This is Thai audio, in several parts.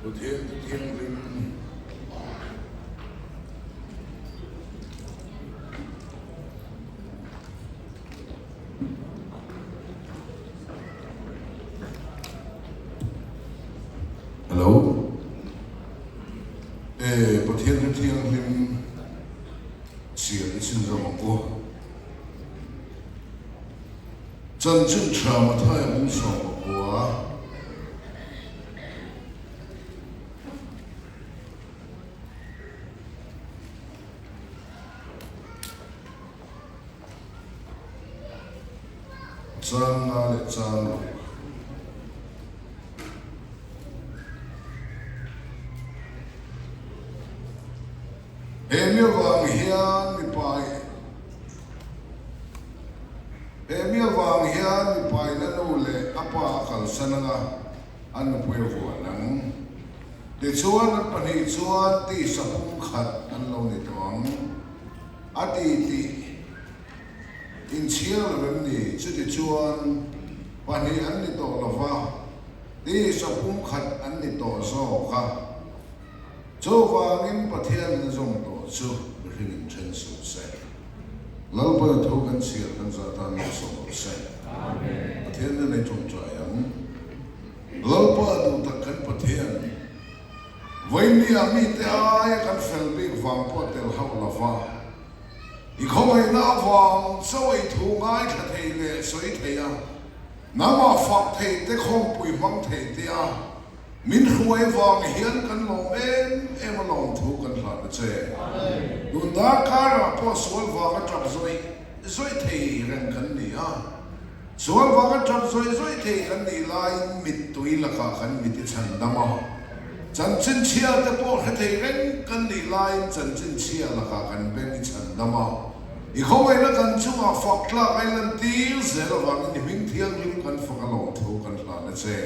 Thiên thiên linh hello thiên thiên linh chuyện xin ra một cô真正扯嘛太无所谓真啊的真了Emil Wang Hian mi pai Emil Wang Hian mi pai na no le apa kal sananga an pui ho nang ti chuan an pani chuan ti sapum khat an lo ni tawng ati ti in chiang ram ni chu ti chuan pani an ni to lova ti sapum khat an ni to so kha cho wangin pathian zong to chu ring chen su se lalpa tho kan sial kan zatan so se amen pathian ne chong chayang lalpa du tak kan pathian vaini ami te ai kan fel big wang po tel hau lava I khomai na wang soi thu ngai tha thei le soi theya nama fak thei te khom pui mang thei te a min khuai wang hian kan lo em long thu kan hla na che nun da kara po sual wang a trap zoi thei ren kan ni a sual wang a trap zoi thei kan ni lai mit tui la ka kan mit chan dama chan chin chia te po kha thei ren kan ni lai chan chin chia la ka kan ben chan dama I khomai na kan chunga fakla island til zero wang ni ming thiang lim kan fakalong thu kan hla na che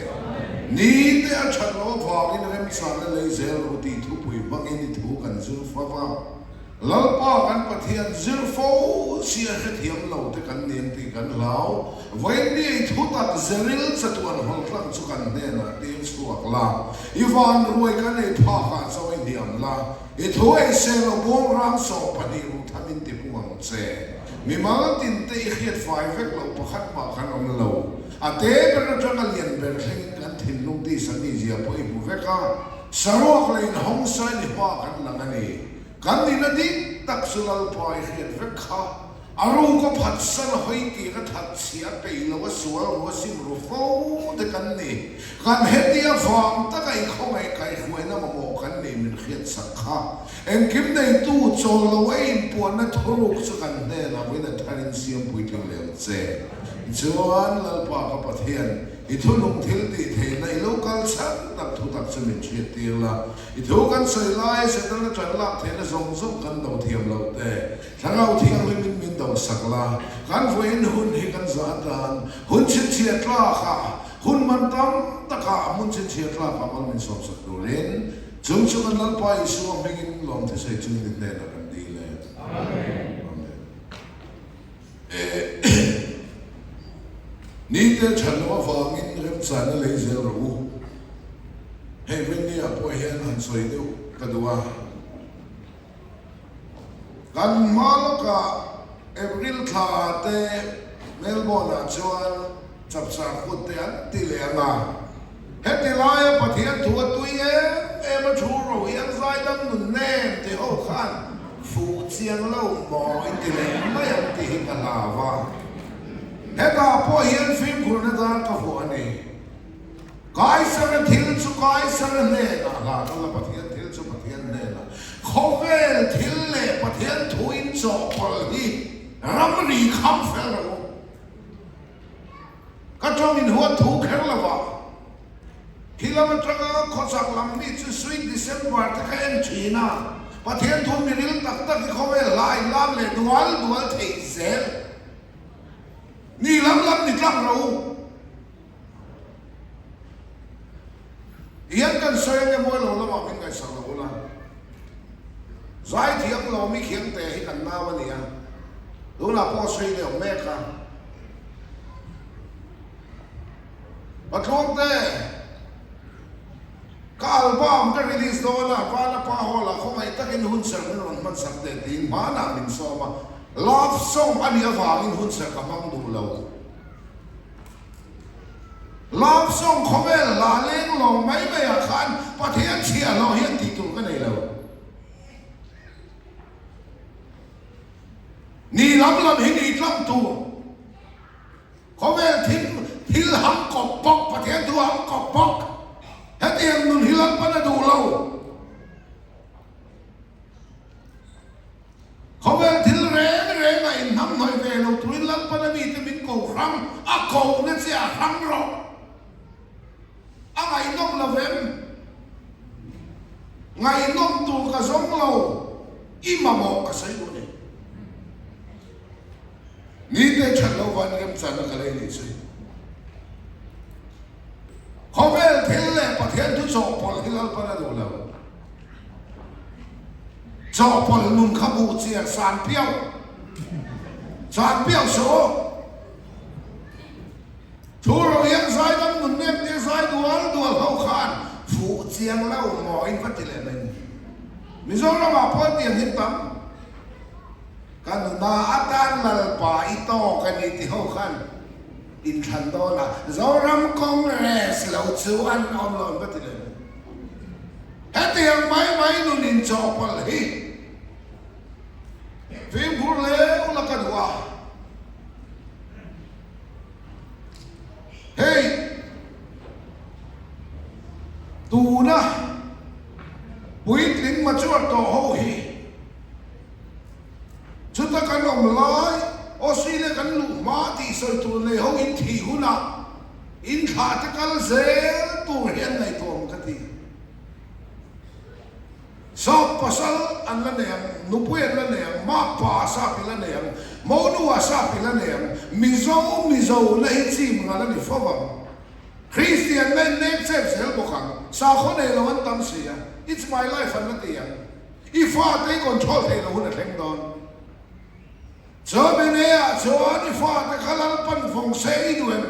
ni te a chalo wang in rem san le zero ti thu pui bang in thu kan zur fa wa lalpa kan pathian zur fo sia kha thiam lo te kan nen ti kan lao vai ni thu tak zeril chatuan hol tlang chu kan ne na ti chuak la iwan ruai kan ei pha kha chawai diam la I thu ei se lo bom ram so pani ru thamin ti puang che mi mang tin te I khiat fai vek lo pakhat ma khan om lo ate ber tang lian ber thing kan thin lung ti sani zia po I bu veka sarok lein hong sai ni pa kan lang ani kan ni na di tak sulal pai khiat vek kha aru ko phat san hoi ti ka that sia pe lo wa sual wa sim ru fo de kan ni kan hetia fam ta kai khongai kai huai na mo kan ni min khiat sakha en kim nei tu chol lo ein puan na thuruk chu kan ne la win a tharin siam pui thil lem che chuan lalpa ka pathian I thu lung thil ti the nei local chan tak thu tak chu min thiet ti la I thu kan soi lai se tan la chan lak the na zong zong kan do thiam lo te thangau thiang min min do sakla kan voin hun hi kan za tan hun chin chiat la kha hun man tam taka mun chin chiat la ka mal min som sak do len chung chung kan lalpa I su am hingin lom the sei chung ni ne na kan di le amen ni te chanwa wangin rem sana le zero hey when ni apo hian han soi deu kadua kan maloka April tha te Melbourne chuan chap sa khut te an ti le nga heti lai pathian thu tui em thu ro yang zai dam nun nem te ho khan fu chiang lo mo in ti le mai am ti ka la wa heta po hian film khur na dan ka ho ani kai sar thil chu kai sar ne la la pathian thil chu pathian ne la khovel thil le pathian thu in cho pal hi ram ri kham fel ro ka trong in huat thu kher la wa kilometer ka khosak lam ni chu swing December ta ka en china pathian thu mi ril tak tak khovel lai lam le dual thei zel ni lam ni tlang ro ian kan soy nge moi lo lama min kai sang lo na zai thiam lo mi khiang te hi kan na wa ni a lo na po soy le me ka patlong te album ka release do na pala pa hola ko mai takin hun ser non man sakte tin mana min so ma love song ani awangin hun ser ka mang du lo love song khovel la leng lo mai mai a khan pathian chia lo hian ti tu ka nei lo ni lam lam hi ni lam tu khovel thil ham kop pok pathian tu ham kop pok hết em nun hilang pada đủ lâu không phải thil rẽ ngày năm nói về lâu tuổi lắm pada mi thì mình cầu răng cầu nên sẽ răng rồi ngày nông là về ngày nông tu cả giống lâu im mà bỏ cả sấy luôn này ni để chặt lâu văn em chặt nó cái này sấy không phải thiên lệ và thiên thứ chỗ bỏ thì làm para đủ lâu chỗ bỏ luôn khắp bộ chia sàn piao số thu rồi yên sai đâm nguồn nếp đi sai đuổi hậu khăn phụ chiang lâu mỏi phát thì lại mình do nó mà phơi tiền hiện tắm cái nó atan là phải to cái này thì hậu khăn in thành đó là do ram công res lâu chú ăn online phát thì lại hết tiền máy luôn in cho phải đi phim phụ lễ là cái gì hey tu na bui tính mà chúa tổ hậu hi chúng ta cần làm lại Australia cần lũ má thì soi tu này hậu in thì hu na in thà ta cần dễ tu hiện này tuồng cái gì sao pasal an la neng nupuet la neng ma pa sa pi la neng mo nu sa pi la neng mizo la hi chi ma la ni fawam Christian men name sep sel bokang sa khone lo an tam sia it's my life an la tiang if I take control thei lo hun theng don so bene a so ani fa ta khalal pan phong sei duem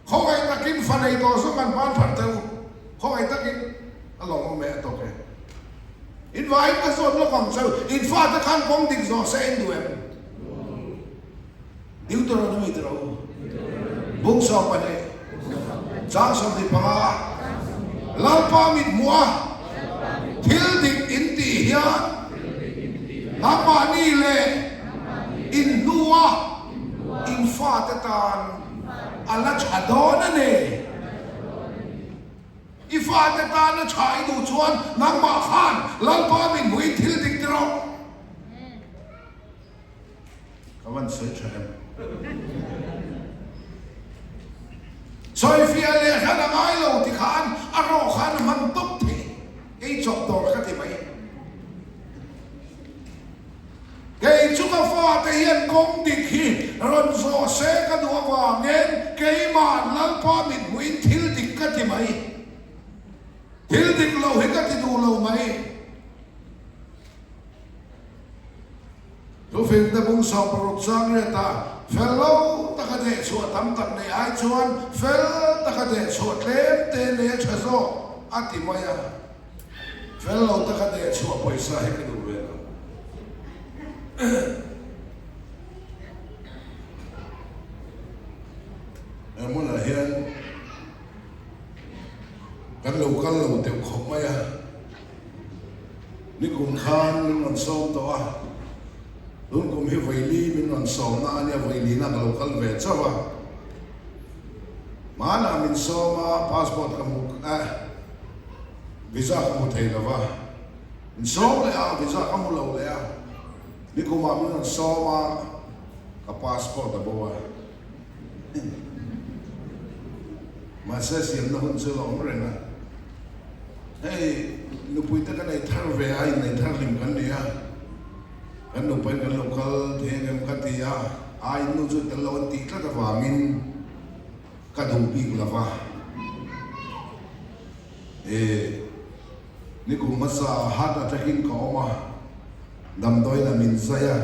khoi takin fa nei to so man pan phan teu khoi takin along me to ke invite cái số nó còn sao in phát cái khăn công định do sẽ em đuổi điều tôi nói mấy điều bung sọc vào đây trang sọc thì bằng lao pa mít mua thiếu định in tỉ hiền nắm mà đi lệ in nua in phát cái tàn Allah chả đó nữa nè ifa te ta na chai du chuan nang ma khan lal pa min hui thil dik tro kawan sei chem soi fia le khana ngai lo ti khan aro khan man tok thi ei chok dor kha ti mai cái chúng ta pha cái hiện công địch khi rồi so sẽ cái đua vào nên cái mà lal pa min hui thil dik ka ti mai thiếu định lâu hết các cái đồ lâu mấy, tôi phim ta bung sọc bột sang rồi ta, fellow ta có thể chuột tắm tắm này ai chuan, fellow ta có thể chuột lên tên này chơi zo, ăn thì mấy à, fellow ta có thể chuột bồi sa hết cái đồ về đó, em muốn là hiện kan lo te khop mai a ni kun khan min non som to a dun kum hi vaili min non som na ania vaili na local ve chawa mana min soma passport kamu visa kamu thei lawa min som le a visa kamu lo le a ni kuma min non soma ka passport a bowa mà sẽ xem nó hơn chưa lỏng rồi nè, hey, nó bùi tất cả này thar về ai này thar lim cái này à, cái nó phải cái local thế em cái gì à, ai nó chút cái lâu tí cái vàng in cái đồng bị là va, ni cũng mất sa hát ở trên hình có mà, đầm đôi là mình say à,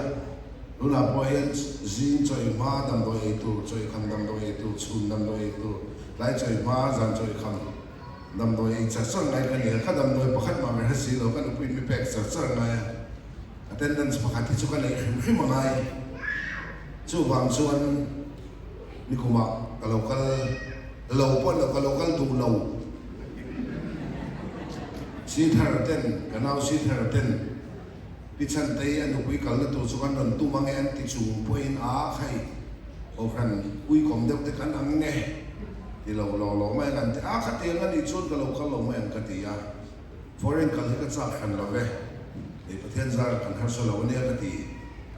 lúc nào bỏ hết zin chơi ma đầm đôi tu chơi khăn đầm đôi tu chun đầm đôi tu lại chơi ma dàn chơi khăn ดำโดยจัดสรรไงกันเนี่ยก็ดำโดยประคัดมาเป็นสีเราก็ต้องพิมพ์มีแปลกจัดสรรไงattendance ประคัดที่สุดกันเลยขึ้นมาไงช่วงบางส่วนนี่กูมาก็เราป้อนเราก็ดูเราสีเทอร์เทนกันเอาสีเทอร์เทนพิชันเตยนุกุยกันแล้วตัวสุกันนั่นตู้มังเอ็นติจูพอยน์อาใครโอ้คันกุยของเด็กแต่กันอังเน่ที่เราไม่กันแต่อาคัดเองกันอีกส่วนก็เราไม่กันที่ยา foreign กันที่กันสักกันเราเว้ยในประเทศซากันฮัสโลเนี่ยกันที่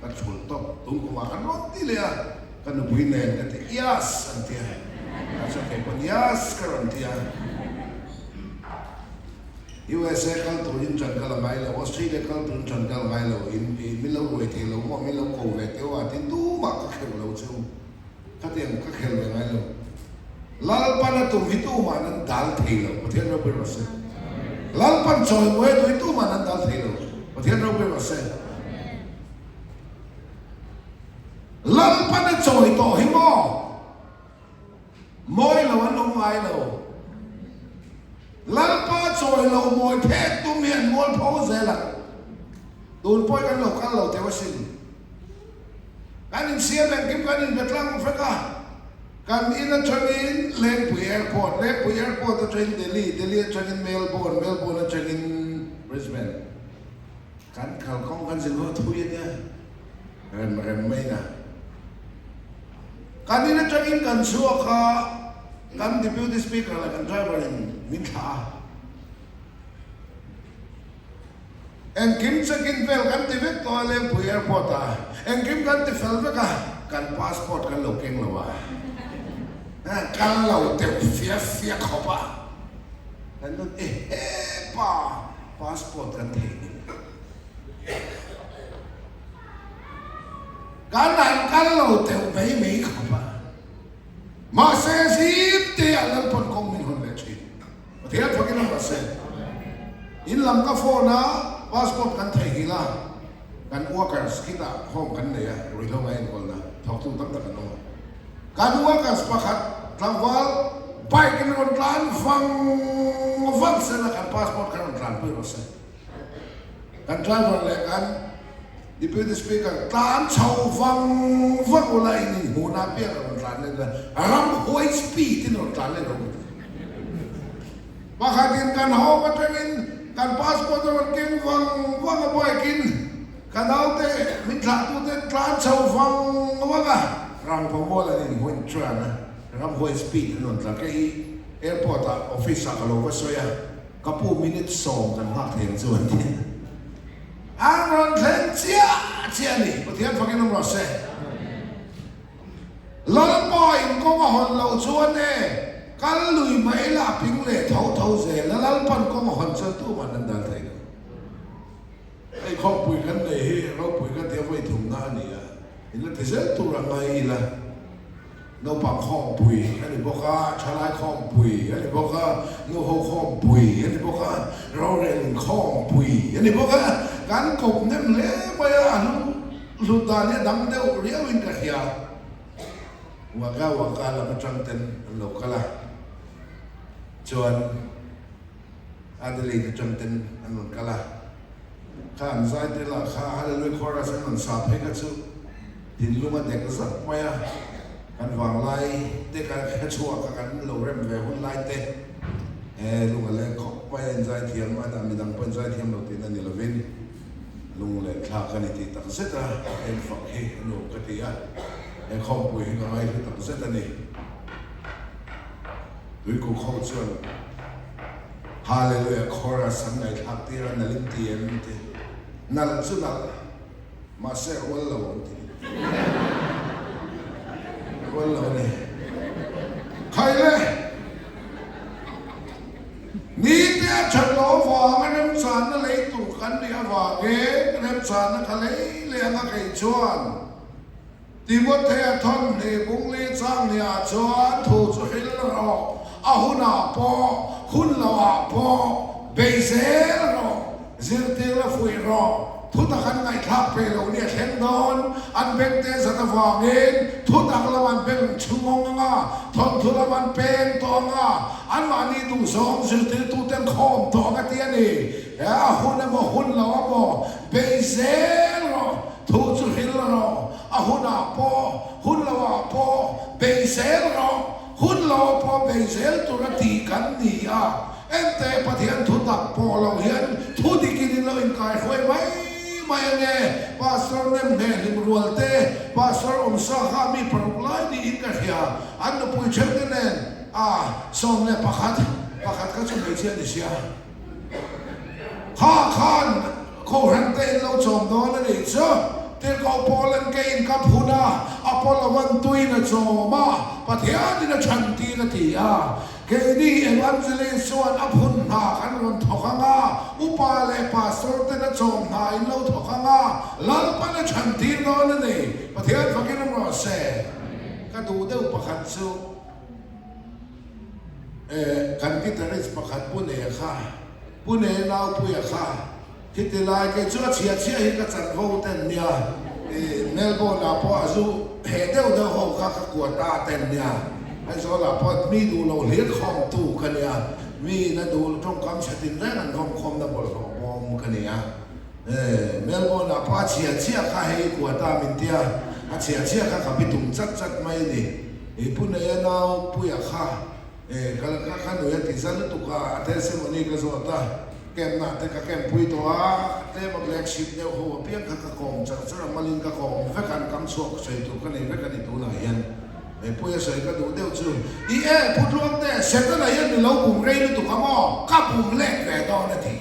กันชุดtopตุ้งกูมากันรถที่เลยกันนุกุยเน่กันที่ yes อันที่กันสักแค่คน yes กันที่ USA กันตัวยินจันกันละไงแล้วออสเตรเลียกันตัวยินจันกันละไงแล้วมิลล์รวยที่เราว่ามิลล์โควิดที่ว่าที่ดูมากก็เข้าเราเจ้าถ้าเตียงก็เข้าเลยไงแล้วลาลปันตัวหิตูมันนั้นดัลที่เราประเทศเราเป็นรัสเซียลาลปันจอยมวยตัวหิตูมันนั้นดัลที่เราประเทศเราเป็นรัสเซียลาลปันจอยต่อหิมอมวยเราอันนุ่มไงเราลาป้าจอยเราโมยเพชรตุ้มเมียนมวยพ่อเสละโดนป่วยกันเราเทวสินการอินเซียแบงกิมการอินเบตลังฟริกาการอินทรีนเลนปุยแอร์พอร์ตจะทรีนเดลีจะทรีนเมลโบร์นจะทรีนบริสเบนการข่าวของกันสิว่าทุยเนี่ยเห็นไม่นะการอินทรีนกันชัวค่ะกันดิบิวตี้สปีกเกอร์อะไรกันไดรเวอร์in minta en kim sakin vel kan tivek to ale pu airport a en kim kan ti fel veka kan passport kan lo keng lo wa kan lo te fia khopa kan no pa passport kan the kan lo te mei khopa ma se sip te alam pon kong min hon le chiเทียบพวกนี้เราเซ็นอินลำก็โฟนะพาสปอร์ตกันไทยกีฬากันอ้วกกันสกิตาห้องกันเนี่ยรีทงไงก่อนนะทอกตุ้งตั้งแต่กันน้องการอ้วกกันสปักขัดทางวัลไปกันคนกลางฟังเสร็จแล้วกันพาสปอร์ตกันคนกลางเพื่อเราเซ็นกันไดรเวอร์เลยกันดิพิวตี้สปีกเกอร์กลางชาวฟังอะไรนี่หัวหน้าเปี้ยกันคนกลางเลยนะรำหวยสปีดที่คนกลางเลยเราว่าขาดินกันหอมาเทวินกันพาสปอร์ตมันกินฟังมาบ่อยกินกันเอาเตะมิตรตัวเตะกลางชาวฟังว่ากันรังพมอลนี่หัวทรานะรังหัวสปีดนั่นแหละแค่แอร์พอร์ตออฟฟิศสักโลก็สวยกับผู้มินิทส่งกันหักเทียนส่วนที่อันนั้นเทียนเชียนี่ประเทศฟังกันน้ำร้อนเซ่ลอนบอยก็มาหอนเราชวนเนี่ยกันลุยไม่ละพิงเล่เท่าเสียแล้วลัลปันก็มาหันเสื้อตู้มันนั่นได้ไงไอ้เขาปุยกันเลยเราปุยกันเที่ยวไปถุงหน้านี่อ่ะนี่เราที่เสื้อตู้ยังไงล่ะเราปังข้องปุยอันนี้บอกว่าชาลายข้องปุยอันนี้บอกว่าเราหัวข้องปุยอันนี้บอกว่าเราเรียนข้องปุยอันนี้บอกว่าการกบเนี่ยเลี้ยไปอ่ะลุตาเนี่ยดังเดียวเรียวอินกระเฮียว่ากาเราไม่จังเต็นเราก็ละชวนอาเดลีจะจังเต็นอันนั้นก็ละข้าอันใจเดล่าข้าฮัลโหลคอรัสอันสาบให้กันสุดทิ้งลุมาเด็กสักไม่อะกันวางไล่เด็กกันแค่ชัวร์กันเราเริ่มแบบหุ่นไล่เตะลุงอะไรเขาไปอันใจเทียมมาแต่มีดังเป็นใจเทียมเราตีนั่นนี่เราวินลุงอะไรข้ากันนี่ตีตักเสร็จแล้วฝักให้หนูกติยาไอ้ข้อปุยก็ไม่คือตัดเส้นนี่ด้วยกูเข้าชวนฮาเลลูยาคอรัสในทักที่เราหนึ่งทีนั่นสุดนั่นมาเสียวันละวันทีวันละวันนี่ใครเลยนี่เดี๋ยวฉันรอฟังเรื่องสารนั่นเลยตุกันเดี๋ยวฟังเรื่องสารนั่นเขาเลยเรียกว่าใครชวนที่วัดเทียทอนในบุ้งเลี้ยงเนี่ยชวนถูกสุดแล้วรออาหุนาปอหุนละวะปอเบเซลรอเซลเทลฟุยรอท ทุตกันไงทักไปเราเนี่ยเทนดอนอันเป็นเตสัตวาเงินทุตักละมันเป็นชุงงะทนทุละมันเป็นตัวงะอันมานี่ดูสองสุดที่ตุเต็มคอมตัวกันเตียนี่หุ่นบ่หุ่นเราบ่เบเซลทุจุหิลเราหุ่นบ่หุ่นเราบ่เบเซลเราหุ่นเราบ่เบเซลตัวตีกันนี่เอ็นเตปะเทียนทุตักบ่เราเห็นทุดิกินเราอินกายหวยไหมไม่เงี้ยภาษาเนมเงี้ยลิมรัวเต้ภาษาอมสาขามีปรุกไล่ดีอินกันเฮียอันนั้นพูดเช่นนั้นสองเนี่ยประคัดก็จะไม่เชื่อดิเชียข้าขันเขาเห็นเต้เราจอมโดนนี่เจ้าเต้เขาพอเล่นเกมกับหุ่นอพอลวันตุยนะจอมาปะเทียนนะชันตีนะทีเกดีเอวันเจลิสวนอภุนหาขันรนทอกงาอุปาเลปาสโรเตนะจงหายเล่าทอกงาลัลปันชันทีนอนนี่ประเทศฟังกันมาเสก็ดูเดี๋ยวประคัดสู้กันกิตาริสประคัดปุ่นเอค่ะปุ่นเอลาวปุยค่ะคิดลายแกชัวเชียให้กับจันโฮเต็นเนี่ยเมลโบร์นพออายุเฮเดลเดอร์โฮค่ะกวดตาเต็นเนี่ยไอ้โซล่าพอมีดูเราเลี้ยงของตู้กันเนี่ยมีนะดูตรงคำชัดเจนนั่นของคอมดับบลของบอมกันเนี่ยเมลโบร์นพอเชียข้าให้กวดตามินเตียเชียข้าขับไปตุ่มจัดไม่นี่ปุ่นเอลาวปุยค่ะก็ข้าหนูยันติดสันตุกะเทสมันนี่ก็สวดตาแกมน่ะแต่ก็แกมปุยตัวเต้มาแบล็กชิปเนี่ยโหเพียงข้ากระกองจากสระมาลินกระกองเพื่อการกำสวกใส่ตัวกันเองเพื่อการตัวไหนยันปุยใส่ก็ดูเดียวจู่พูดล่วงแต่เสร็จแล้วไหนยันเราบุ่มเรย์ตุกะมอกับบุ่มเล็กแก่ตอนนาที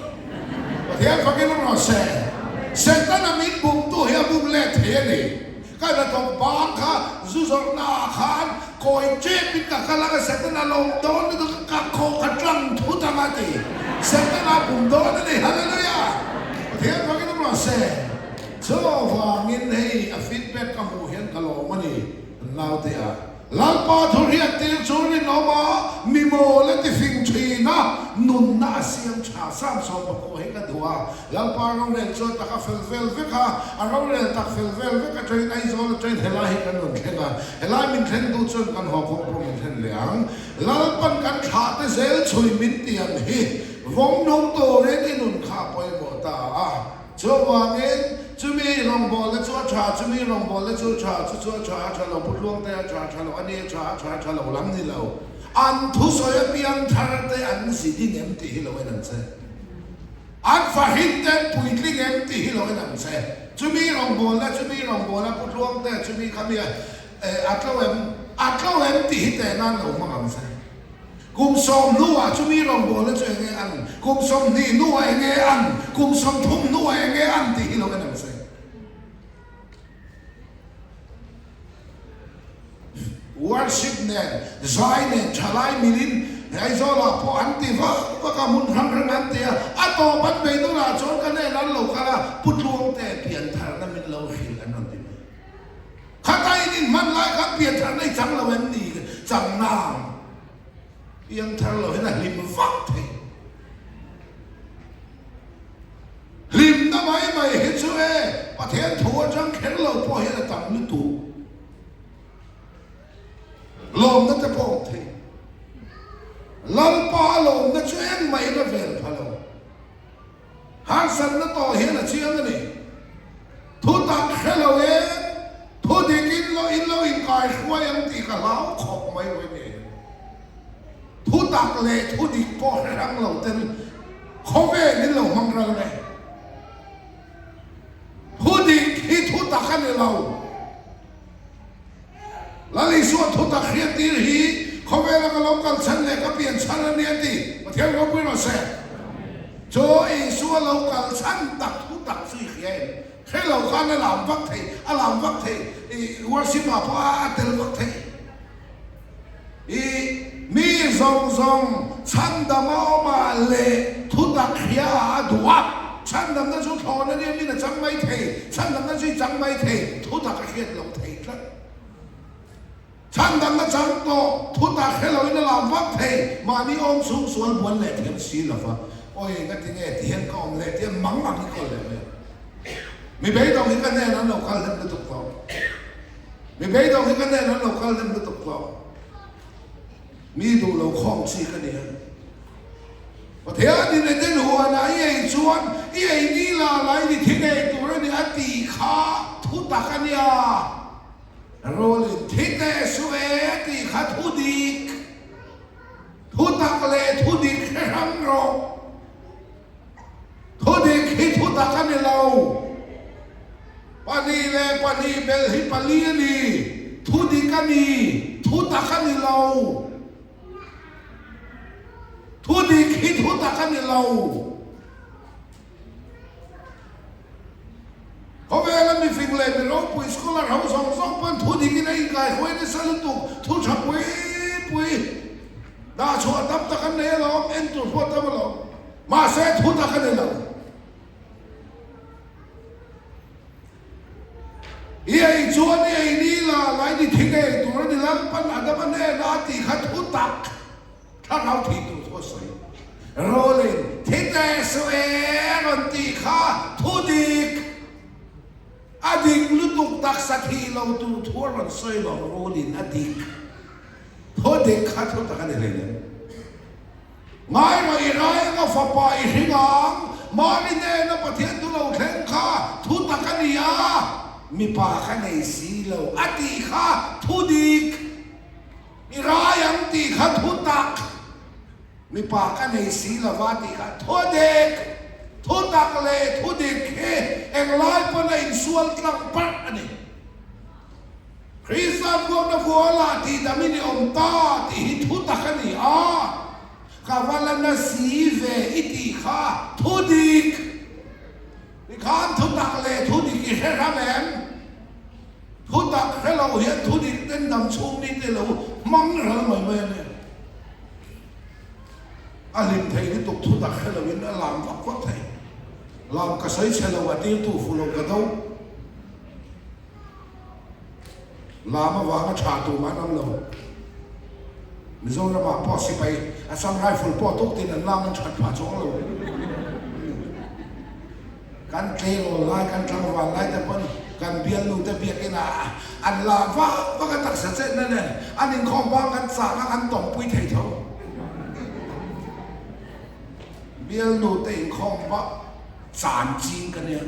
ประเทศฟังกันเราเสร็จแล้วมินบุ่มตัวเฮียบุ่มเล็กเฮียนี่ก็จะต้องบางค่ะซุซอกนาขานคอยเจ็บปิดกับกันแล้วก็เสร็จแล้วลงโดนนี่ต้องกัดคอกัดลังทุตมาตีเสร็จแล้วบุ่มโดนนี่ฮาเลลูยาประเทศฟังกันเราเสโซ่ฟังยินให้ฟีดแบ็กกับหมู่เห็นกะโหลมันนี่เราเตียหลังปอทุเรียนตีจูรินอมามีโมเลติฟิงชีนะนุนน่าเสียงชาซ้ำซ้อนประโคให้กันดัวหลังปอเราเรียนจนตักเฟลวิกะเราเรียนตักเฟลวิกะใจไอโซลใจเฮลาให้กันนุนเข่งเฮลามินเทนดูจนกันหอกของพระมินเทนเหลียงหลังปันกันชาติเซลช่วยมินเตียนฮีวงนงโตเรนินุนข้าไปหมดตาชัวร์เงินจะมีรองบอลและชัวชาจะมีรองบอลและชัวชาเราพูดล่วงแต่ชาเราอันนี้ชาเราหลังนี่เราอันทุสอยปีอันทาร์เตอันสิที่เงียบตีเราไว้นั่นเซ่อันฟาหินเต็มปุยที่เงียบตีเราไว้นั่นเซ่จะมีรองบอลและพูดล่วงแต่จะมีคำเดียวอัดเราเอ็มตีแต่นั่นเราไม่ทำเซ่กุมสมนัวจะมีรองบอลและจะเงี้ยอันกุมสมนี่นัวเงี้ยอันกุมสมทุ่มนัวเงี้ยอันที่เราไว้นั่นเซ่worship เนี่ยใจเนี่ยชลายมิลินไอ้โซล่าพออันที่ว่าก็มุนทำเรื่องนั้นเดียอัตโตบันเบตุลาชนกันเนี่ยนั้นเราก็ละพุทธลวงแต่เปลี่ยนทางนั้นเป็นเราหินอันนั้นดีข้าใจนี่มันไล่ข้าเปลี่ยนทางในจังเราเอ็นดีจังน้ำเปลี่ยนทางเราเห็นอะไรลิมฟักเทลิมน้ำไม่เห็นช่วยประเทศทัวจังเข็นเราพอเห็นตังนึกถูกลมนั่นจะพอทีลมปาลมนั่นช่วยไม่ระเบิดพะโลหางสันนั่นต่อเห็นอะไรเชี่ยงนี่ทุตังเขลเวทุดิกินเราอินกายช่วยยังตีกับเราขอบไม่ไว้เนี่ยทุตักเละทุดิกก็รังเราเต็มเขาเวนี่เรามังเราเลยทุดิที่ทุตักกันเราแล้วลิส่วนทุกตะเคียนตีหีเขาเวลาก็ลงกันชั้นเล็กก็เปลี่ยนชั้นละเนี่ยตีมาเที่ยวเราพูดเราเสร็จโจอีส่วนเรากันชั้นตักทุกตักสี่เขียนแค่เรากันหลามวักเทหลามวักเทวันสิมาพาเตลวักเทมีซองชั้นดำมาเละทุกตะเคียนดูว่าชั้นดำนั้นชุดทอนั่นเนี่ยมีแต่จังไม่เทชั้นดำนั้นชุดจังไม่เททุกตะเคียนเราเทครับฉันดังนั้นฉันโตทุตาเขลอยนั่นลำวักเทมานี่อมสูงส่วนบนเล็ดเทียนสีละฟ้าโอ้ยก็ที่เนี่ยเทียนก็อมเล็ดเทียนมังนี่ก็เลย mi be dong hi kan ne na local dem tu ko mi be dong hi kan ne na local dem tu ko mi du lo khom chi ka ne và thế thì nên đến hùa là ấy chuan ấy đi là lại đi thế này tụi nó đi ăn tì khá thu tắc anh ya rồi thế này xuế tì khá thu đi thu tắc lệ thu đi cái răng rồi thu đi khi thu tắc anh lâu pani lệ pani bel hi pani đi thu đi cái gì thu tắc anh lâu thu đi khi thu tắc anh lâu có vẻ là mình phim lên mình nói bùi scholar học xong xong bên thu đi cái này cái khối nó sao tụ thu chặt bùi đã cho đắp tắc anh này lo em tụ phốt đắp lo mà sẽ thu tắc anh này lo ấy chuan ấy đi là lại đi thiên này tụi nó đi làm pan ăn đắp anh này là thì khát thu tắcถ้าเราที่ตัวทั่วใสโรลินที่แต่สเวรนตีข้าทุดิกอดีตลุตุกตักสักทีเราตัวทั่วรันใส่เราโรลินอดีตทุดิกข้าทุตักกันเลยเนี่ยไม่มาอีไรก็ฝ่าไปหิงังมาลินเองนะประเทศตัวเราแข่งข้าทุตักกันนี่อ่ะมีป่าข้างในสีเราอดีตข้าทุดิกมีร้ายอันตีข้าทุตักมีปากกันในสีละวาติกันทุเด็กทุตักเลยทุเด็กเอ็งไล่ปนอินส่วนกลางปัดอันนี้คริสต์มาสก็นับว่าละที่ดามินิอมตาที่ทุตักกันนี่อ่ะข้าวันละนาสีเวอิติข้าทุเด็กมีข้ามทุตักเลยทุเด็กแค่ระแมนทุตักแค่เราเห็นทุเด็กเต้นดำชุ่มนี่เรามั่งเราไม่เนี่ยอาลิมไทยนี่ตกทุตักให้เราเห็นลามฟักฟักไทยลามกระใสเชลวัตีตู้ฟุลกระดูลามาวางชาตูมาน้ำเรามิจงระบาดพ่อสิไปอาสังไรฟุลพ่อตุกตีนันลามมันฉัดผ่าช่องเราการเกลียวไล่การทำวันไล่แต่ปนการเบียนลูแต่เบียกินอันลามว่ากันตักเสร็จนั่นเนี่ยอันนี้ของบางกันสากันต่อมปุ้ยไทยเท่าเบียลูแต่อินคอมว่าสารจีนกันเนี่ย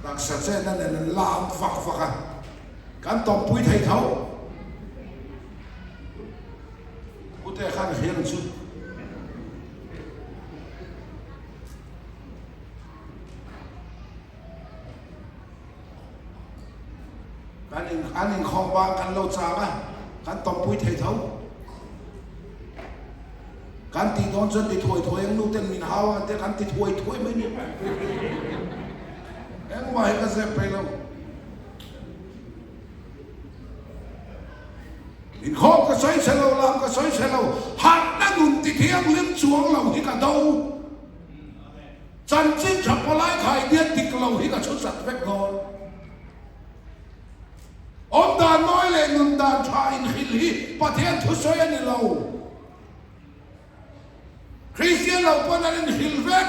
รักษาเส้นนั่นเนี่ยลามฝักกันการตบปุ้ยไทยเขาผู้แต่ข้างเฮียนสุดการอินคอมว่ากันเราจ้ากันการตบปุ้ยไทยเขาการตีโดนจนตีถวยยังนู่นเต้นมินฮาวแต่การตีถวยไม่เนี่ยเอ็งมาให้กันเสพไปแล้วอินข้อก็ใช้เชลล์ลามก็ใช้เชลล์หันนั่งนุ่นตีเทียงเลี้ยงจวงเราที่กระดูจันทร์จิ้งฉับปลายไข่เดียนติกเราที่กระชุดสัตว์เวกกอนอมดานน้อยเลยนุ่นดานชายอินขิลฮีประเทศทุสอยนี่เราคริสเตียนเราปนันหิลเวก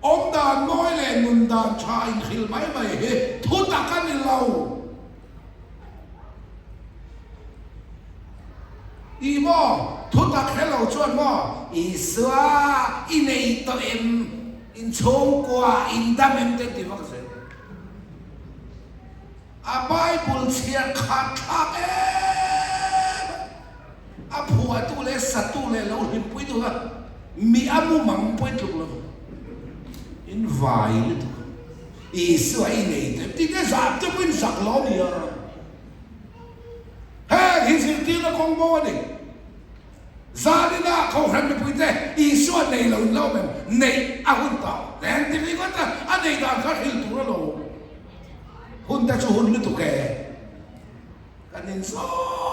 อมดานน้อยเลยนุนดานชายหิลไม่เฮทุตักกันนี่เราอีโมทุตักให้เราชวนว่าอีสวาอินเอตัวเอ็มอินชงกว่าอินดามเอ็มเต็มที่ว่ากันเสร็จอาไบเบิลเชียร์ขาดทักอาผัวตู้เล็กสัตว์ตู้เล็กเราเห็นปุ้ยตัวละมีอามุมังปุ้ยตัวละอินวายเลยตัวอีสวยนี่แต่ที่ได้สัตว์จะเป็นสักล้อเนี่ยเฮ้ยที่สิ่งที่เราคงบอกนี่ซาดิน่าเขาทำเป็นปุ้ยแต่อีสวยในเราแบบในอาหุ่นต่อแต่ที่นี่ก็จะอันในด้านเขาหินตัวเราหุ่นแต่ชั่วหุ่นหรือตัวแกกันนินสอ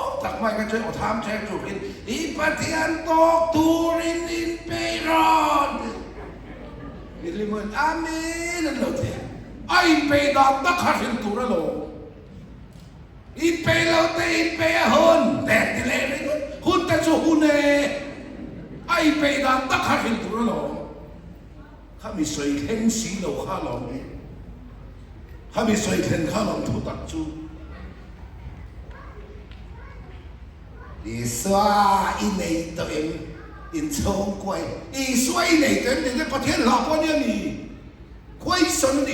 งตักไม่กันช่วยเอาทำแช่จุกินอีปะเทียนตกตูรินอินเปรอนนี่ลิมันอามีนั่นเราเถอะไอเปดานตักขัดหินตัวเราอีเปเราแต่อีเปหุ่นแต่ที่เล่นหุ่นแต่ชั่วหุ่นเอไอเปดานตักขัดหินตัวเรา khami soi khen si lo kha lo khami soi khen kha lo thu tak chu Iswa inay to in chong quay Iswa inay to em có thiên lạc quá nha nì quay sân đi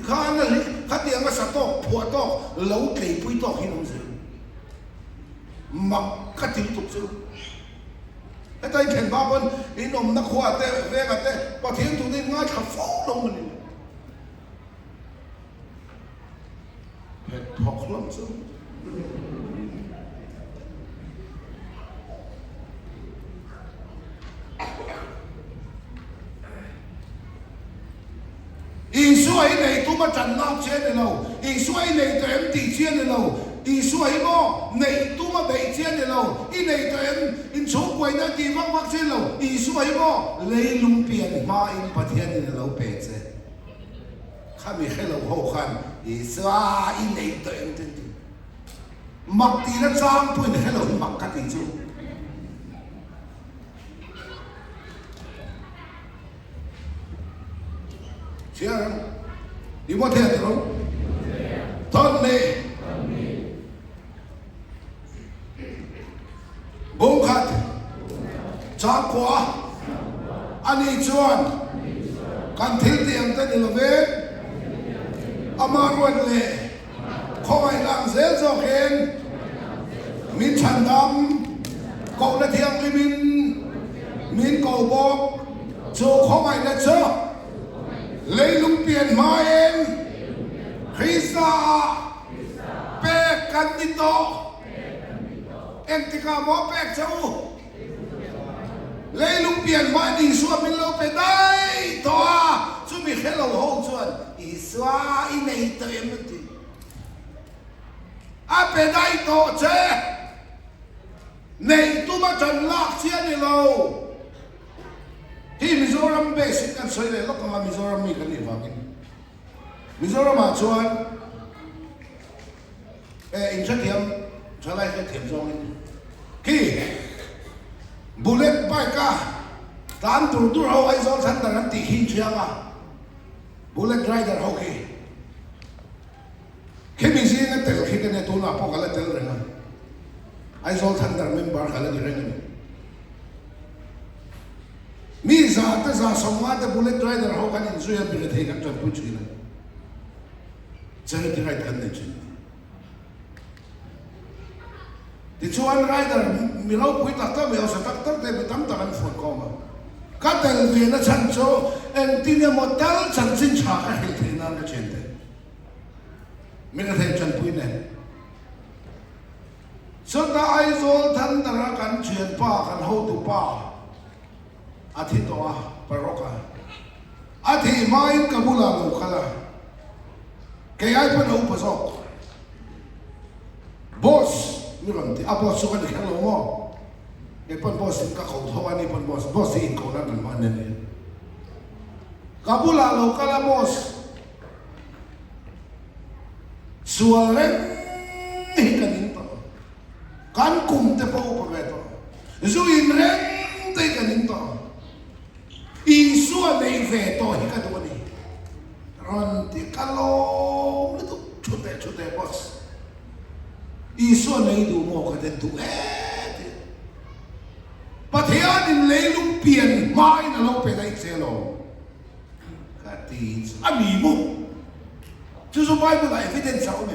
khá là khá tiếng là sát tóc phùa tóc lâu kể bùi tóc hình gì mặc khá tiếng tục chứ cái tay khen ba con in ông nắc hoa tê về cả tê có thiên tụi nên ngay khá phó đông mình hết thọc lắm chứ Isua này tu mà chẳng nạp chết này đâu Isua này tụi em tỷ chết này đâu Isua này tu mà bị chết này đâu I này tụi em in số quay nó đi vắng vắng chết đâu Isua lấy lung biển mà in bắt hiện này đâu bể chết khá mi khai lâu hậu khăn Isua này tụi em tên đi mặc tí nó trang bùi này khai lâu mặc các tỷ chú Siya, di mo teatro? Tony. Bungkat. Chakwa. Ani chuan. Kantil tiang tan ilaven. Amaruan le. Khoi lang zel zoken. Min chandam. Kau na tiang limin. Min kau bok. Cho khoi na cho. Lấy lung biển mai em Krista Bek kan dito Em tika mo bek cháu Lấy lung biển mai đi xua mình lâu bê đây Toa Chú mình khẽ lâu hông chuan Ý xua ý này tớ em mất đi À bê đây tổ chế Này tu mà trần lạc chia đi lâu Hi Mizoram basic kan soi le lok ma Mizoram mi kan iwangin Mizoram ma chuan in thiam chalai ka thiam zong in ki bullet bike ka tan tur ho ai zol san tan ti hin chianga bullet rider ho ki mi zin na tel khi ne tu na po kala tel renga ai zol san dar member kala di renga mi za ta za somma ta bullet rider ho kan in zuya bi the kan chan pu china chai ti right kan ne chin ti chuan rider mi lo pui tak ta me sa tak tak te tam ta kan phone ko ma ka tel ve na chan cho en ti ne motel chan chin cha ka hel the na ka chen te mi ka the chan pui ne so ta ai zol than ta ra kan chen pa kan ho tu pa Athi toa paroka Athi main kabula lo kala Kaya pa na upasok Boss Miranti boss suka di kalo mo Ipan boss ka kautawan ipan boss Boss di inko na naman niya Kabula lo kala boss Suaren Hikanin to Kan kumte pa upageto Zuin ren Te kanin to Isua nei ve to hi ka to ni ron ti kalo le to chute boss Isua nei du mo ka de tu pathian in le lung pian mai na lo pe dai chelo ka ti ami mo chu so bible la evidence sa o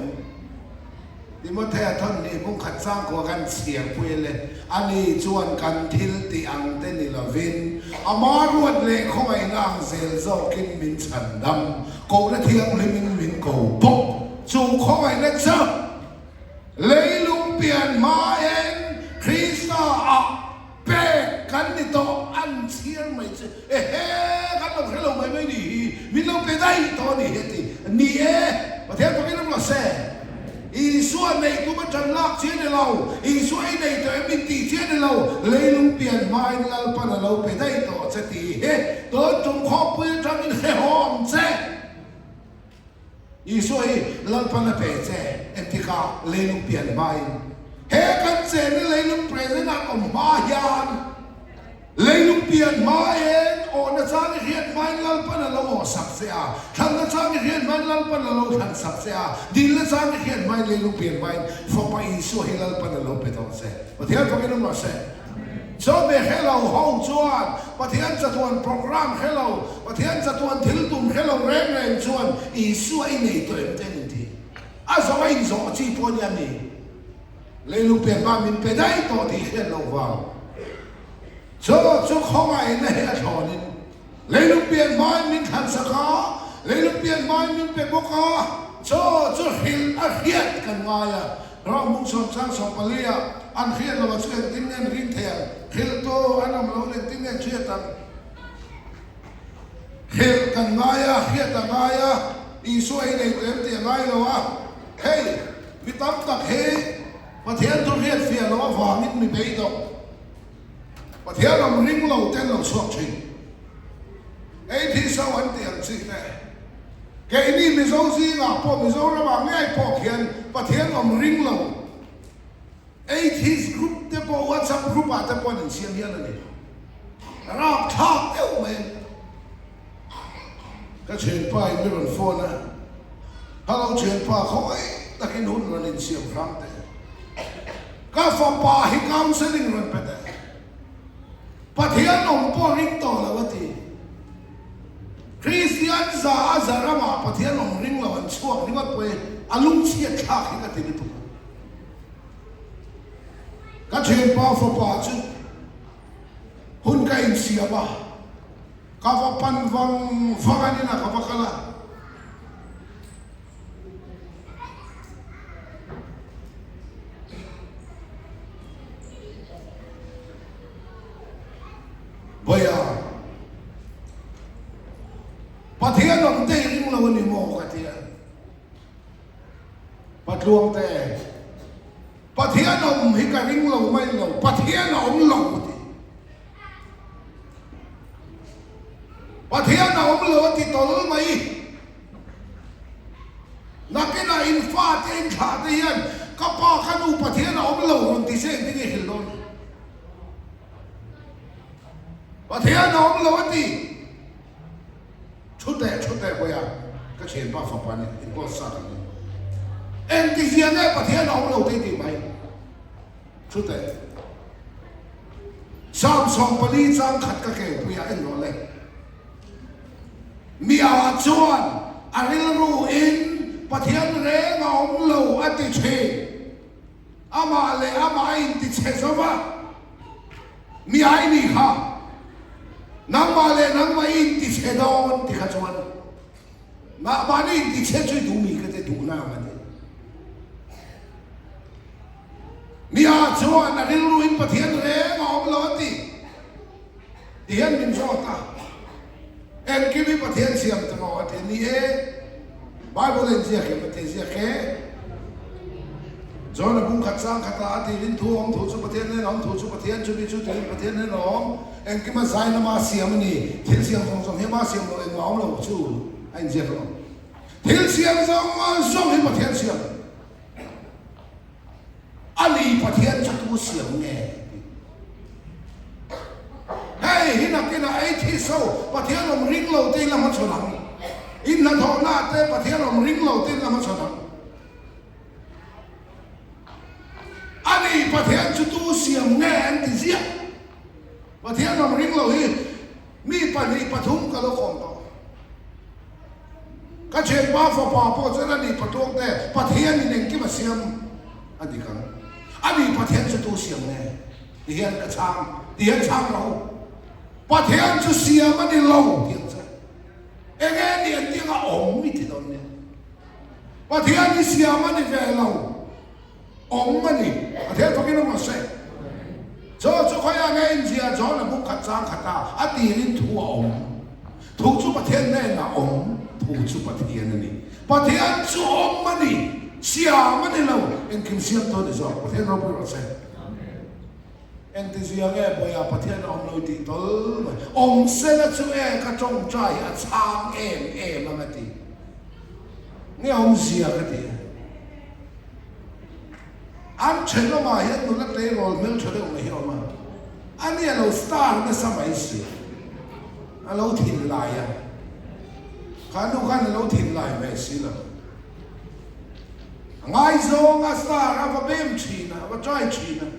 Di mo thea thon ni mong khat sang ko kan siang puele ani chuan kan thil ti ang te ni lovin amaruat le khoi lang zel zo kin min chandam ko na thiang limin min ko bok chu khoi na cha leilung pian ma en Krista a pe kan ni to an chiang mai che kan lo khelo mai ni min lo pe dai to ni heti ni pathian ko kin lo se Isua này cũng bắt chân lạc chiến này lâu Isua này tụi em mình tỉ chiến này lâu lấy lung biển mai lal pan là lâu phải đây tổ sẽ tỉ hết tổ trong khó bươi trong những cái hòm xe Isua lal pan là phải xe em thì cả lấy lung biển mai hết căn xe này lấy lung present là còn ba yan lấy lúc tiền mai em ổn là sang cái hiện mai lăn pan là lâu sập xe à thằng là sang cái hiện mai lăn pan là lâu thằng sập xe à đi là sang cái hiện mai lấy lúc tiền mai phong bay số hay lăn pan là lâu bê tông xe và thế có cái nó mà xe cho bé hello hậu chuan và thế anh tuan program hello và thế anh tuan thiếu tùng hello rèn rèn chuan ý số ấy này tôi em tên gì à sao anh rõ chi po nhà này lấy lúc tiền mai mình phải đấy to thì hello vào cho không ai này là thằng nên lấy lúc tiền mai mình thành sao có lấy lúc tiền mai mình phải bốc có cho hiện hiện cần ngay à rồi muốn sống sang sống Palia anh hiện là chuyện tin nên riêng thèm hiện to anh làm lâu lên tin nên chuyện tăng hiện cần ngay à hiện cần ngay à ý số ấy này em tiền ngay rồi à hey vì tắm tập hey và thiên tôi hiện phiền nó vàng ít mình thấy đâu và thiên làm riêng lâu tên là suốt trình ấy thì sao anh tiền gì này cái này mình giấu gì ngã po mình giấu ra bằng ngay po khiên và thiên làm riêng lâu ấy thì group thế po WhatsApp group à thế po nên xem hiện là này rap tháp yêu mình cái chuyện phải biết bằng phone á hello chuyện phải khỏi ta cái nút là nên xem phẳng thế các phòng bà hi counseling rồi phải thế và thiên ông po riêng to là vậy thì Christian za zarama pathian om ring lawan chuak ni wat poi alung chiat thak hi ka ti tu ka chen pa fo pa chu hun ka in sia ba ka va pan vang vangani na ka bakala boya pathian om te ring lawan ni mo ka tia patluang te pathian om hi ka ring law mai law pathian om law ti pathian om law ti tol mai nakina in fa te in tha te yan ka pa khanu pathian om law ron ti se ti ni hil don pathian om law ti chút đại bây giờ cái chuyện ba phật này in có sao này em thì riêng ấy bà thiên ông đầu tiên thì mày chút đại sao xong bà đi sang khát cái bây giờ anh nói lên mi à chuan anh lưu in bà thiên rẽ ông lâu ở thì chơi ama le ama in thì chơi sao vậy mi ai đi ha nang male nang mai in ti che don ti kha chuan ma ba ni ti che chui du mi ka te du na ma ni mi a chuan na rin lu in pathian re ngom lo ti hian min zo ta en ki bi pathian siam ta ngo te ni e bible en zia ke te zia ke zo na bung khat sang khata ti rin thu om thu chu pathian ne om thu chu pathian chu bi chu ti pathian ne om em cái mà sai nó mà xiêm này thiên xiêm xong hết mà xiêm rồi em ngáo lâu chú anh diệt rồi thiên xiêm xong hết mà thiên xiêm anh đi mà thiên cho tu xiêm nghe hey hình cái này ấy thì sao mà thiên làm ring lâu tên là mất số lắm in là thọ na tên mà thiên làm ring lâu tên là mất số lắm anh đi mà thiên cho tu xiêm nghe anh thì giết và thiên làm ring lâu hi mi pani pathum ka lo kom to ka chen ba fo pa po chana ni patung te pathian ni ning ki ma siam adi kan ani pathian chu tu siam ne hian ka chang hian chang lo pathian chu siam ani lo hian cha ege ni an ti ga om mi ti don ne pathian ni siam ani ve lo om ani pathian to ki no ma se cho khoai anh em gì à cho là muốn khát sang khát ta à tiền in thu ông thu chú bát thiên này là ông thu chú bát thiên này bát thiên chú ông mà đi xia mà đi lâu em kim xiêm tôi để rồi bát thiên đâu có sai em thì gì nghe bây giờ bát thiên ông nói thì tôi ông sẽ là chú em cái trong trai à sang em mà đi nghe ông gì à cái gì anh chơi nó mà hiện nó lấy rồi mình chơi được mà hiểu mà อันนี้เราสตาร์ในสมัยสิเราถิ่นลายข้าดูข้าเราถิ่นลายไม่สิละไงโซงสตาร์ว่าเบมชีนะว่าใจชีนะ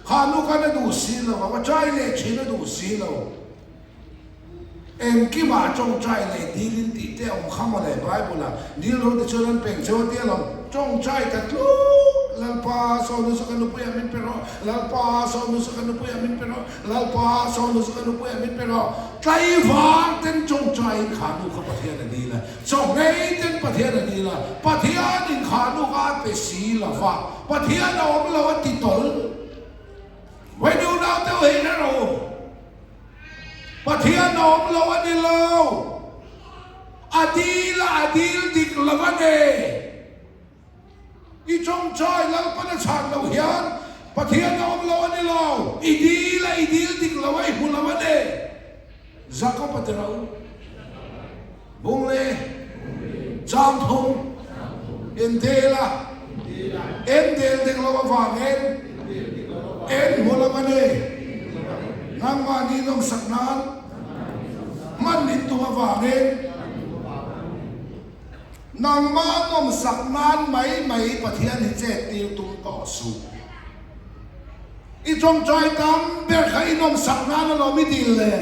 ข้าดูข้าดูสิละว่าใจเล่ชีนะดูสิละเอ็มกี่บาจงใจเลยดีลินติเตอมข้ามอะไรไบเบิลละดีเราจะเชิญเป็นเจ้าเตี้ยเราจงใจกันทุกลัลปาสโนุสกันนุปุยามินเปโรลัลปาสโนุสกันนุปุยามินเปโรลัลปาสโนุสกันนุปุยามินเปโรใจฟังเต็นจงใจขานุข้าประเทศนี้ละจงให้เต็นประเทศนี้ละประเทศนี้ขานุข้าเป็นสีละฟ้าประเทศเราติดต่อไว้ดูดาวเต้าเห็นเราประเทศเราวันนี้เราอดีลดิกละวันเดอีจงใจแล้วปนชาติเราเห็นประเทศเราวันนี้เราอีดีลดิกละวันหุ่นละวันเดจักรประเทศเราบุงเล่จามทงเอ็นเดลดิกละวันฟังเอ็นหุ่นละวันเดนั่งมานี่ต้องสักนานมันนิดตัวว่าเองนางมาต้องสักนานไหมประเทศนี้เจติวตุ้มต่อสู้อีจงใจตามเบิกให้น้องสักนานเราไม่ดีเลย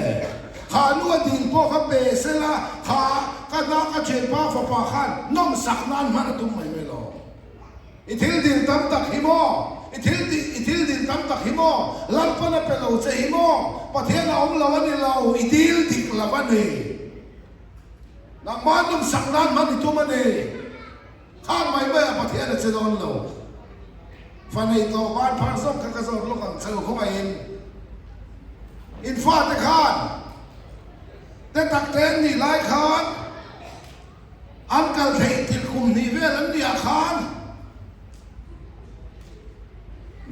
ขาหนัวดินพวกเขาเบสละขาก็นักเชิญป้าฝาขันน้องสักนานมันตุ้มไม่รออีทิลดินตามตักหิมออีทิลดินตามตักหิมอลับปนเป็นเราเจหิมอประเทศเราวันนี้เราอีทิลดิกละวันนี้นางมันต้องสักนานมันอีตัวมันเองข้างไม่เมื่อประเทศเราจะโดนเราฟันในตัวบ้านพังส้มข้างกระสอบลูกกันเสือเข้ามาอินฟาตะคานแต่ตักเต้นนี่หลายคานอันกัลเทติคุมนี่เวลันเดียคาน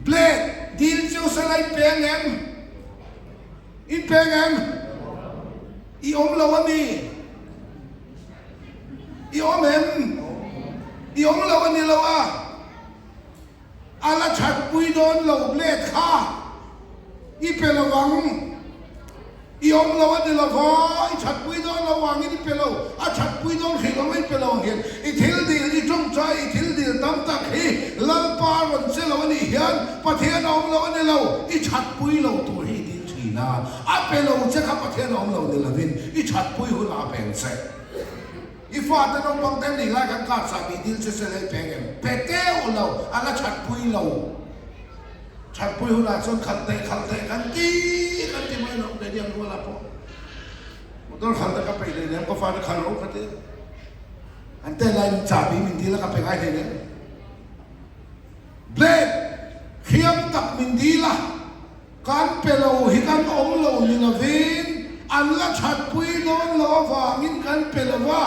เบลดดีลเจ้าสไลด์เพียงเอ็มอินเพียงเอ็มอีอมเราวันนี้อีอมเอ็มอีอมเราวันนี้เราอาลาชัดปุยโดนเราเบลดข้าอีเปลวังอีอมเราวันนี้เราพออีชัดปุยโดนเราวางอีเปลวอาชัดปุยโดนเขียนเราไม่เปลวเขียนอีทิลดีอีจงใจอีทิลดีตั้มตักฮีลัลปาวันเซลวันนี้เฮียนประเทศเราวันนี้เราอีชัดปุยเราตัวฮีดินทีน่าอาเปลวจะขับประเทศเราเนี่ยละวินอีชัดปุยหัวลาเป็นเสอีฟ้าแต่น้องบังเต็มนี่ไล่กันกัดสามีดิลเซเลย์เพงเอ็มเป็ดเต้าเราอะไรชัดปุยเราชัดปุยหัวลาจนขัดเตะกันตีไม่น้องเดี๋ยวรู้ละพอมันต้องขัดเตะกันไปเลยเนี่ยก็ฟ้าจะขัดรู้กันเถอะอันเตะไล่จับมีมินดีแล้วก็ไปไงเนี่ยเบลดเขียมตักมินดีละการเปล่าหิกันอมเรานี่นะวินอันละชัดปุยโดนเราว่ามินกันเปล่าว่า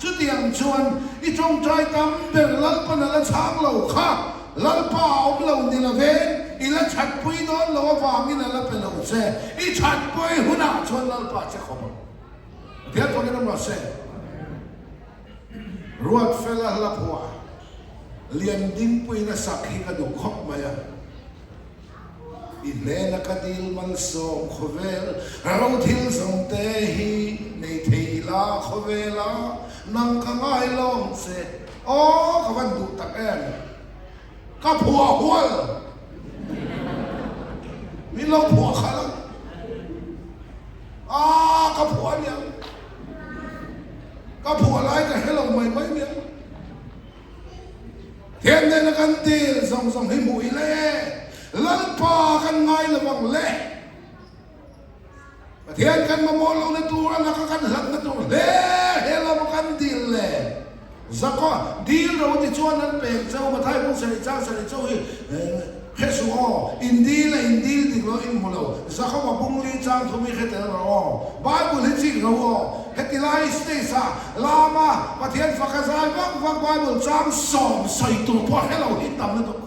จุดยังชวนอีจงใจตามเดินลัลปนัลช้างเราข้าลัลป่าอมเรานี่นะเวนอีละชัดปุยโดนเราว่ามินละเปล่าเสอีชัดปุยหัวหน้าชวนลัลป่าจะขบเดี๋ยวตรงนี้เราเสรวดเฟลละพัวเลียนดิ้งปุยนะสักหิกระดูกขบมาอิเลนกดิลมันส่งขเวลเราทิลส่งเตหีในทีลาขเวลานังกง่ายลงเสโอ้ขวันดูตะแอนก็ผัวหัวมีเราผัวเขาแล้วก็ผัวเนี่ยก็ผัวอะไรกันให้เราไม่เนี่ยเทียนในกันดีส่งให้หมุยเล่ลัลปากันไงละวังเล่เทียนกันมาโมลงในตัวนักกันหลังในตัวเล่เฮลากันดีเล่สักก็ดีเราที่ชวนนั้นเป็นเจ้ามาไทยมุ่งเสด็จเจ้าเฮสุโออินดีดิเราอินมุลาสักก็ว่าบุ้งลีจังทุมีเขตเราบาบุลฮิจิเราเฮติลาอิสเตซ่าลามาประเทศฟักซายวักบาบุลจังส่งใส่ตัวพอให้เราหิตตามนั่นตัว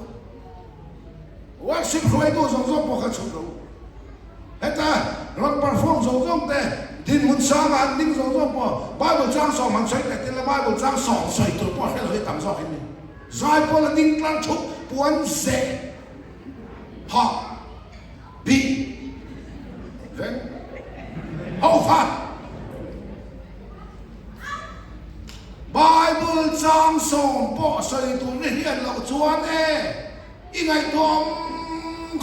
ว่าสิบคอยตัวส่งพอเขาชุดเราเฮ้แต่รถปาร์ฟูมส่งแต่ดินหุ่นสามอันดิ้งส่งพอบาบุลจังส่งมันใส่แต่ที่ละบาบุลจังส่งใส่ตัวพอให้เราหิตตามส่งให้นี่ใจพอละดิ้งกลางชุบปวนเสฮะบี เว้นเอาฟังไบเบิลจางส่งปอใส่ตัวเรียนเราชวนอีไงตัว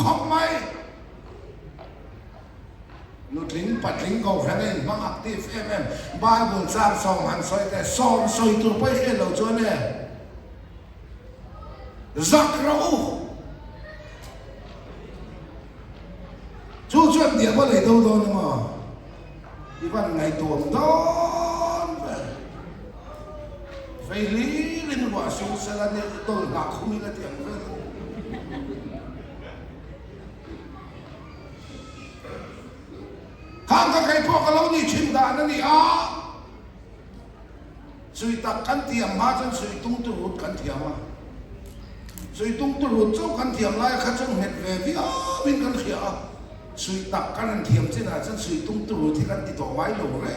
ของไม่นุดลิ้นปัดลิ้นก็แค่นั้นมังอักตีฟไบเบิลจางส่งหันใส่แต่ส่งใส่ตัวไปเรียนเราชวนจักเราชูชวนเดียวว่าเลยโดนมั้งอีวันไงตัวโดนไฟลีลินว่าสูงสลัดเนี่ยตัวหนักคุ้มกันอย่างเงี้ยข้างกับใครพวกเรานี่ชิมด่านั่นนี่สุยตักกันเทียมมาจนสุยตุ้งตุรุดกันเทียมมาสุยตุ้งตุรุดเจ้ากันเทียมไล่ข้าจนเห็ดเวฟีบินกันเขียสุยตักกันเทียมเจ้าจนสุยตุ้งตุรุดที่กันติดต่อไว้ลงเลย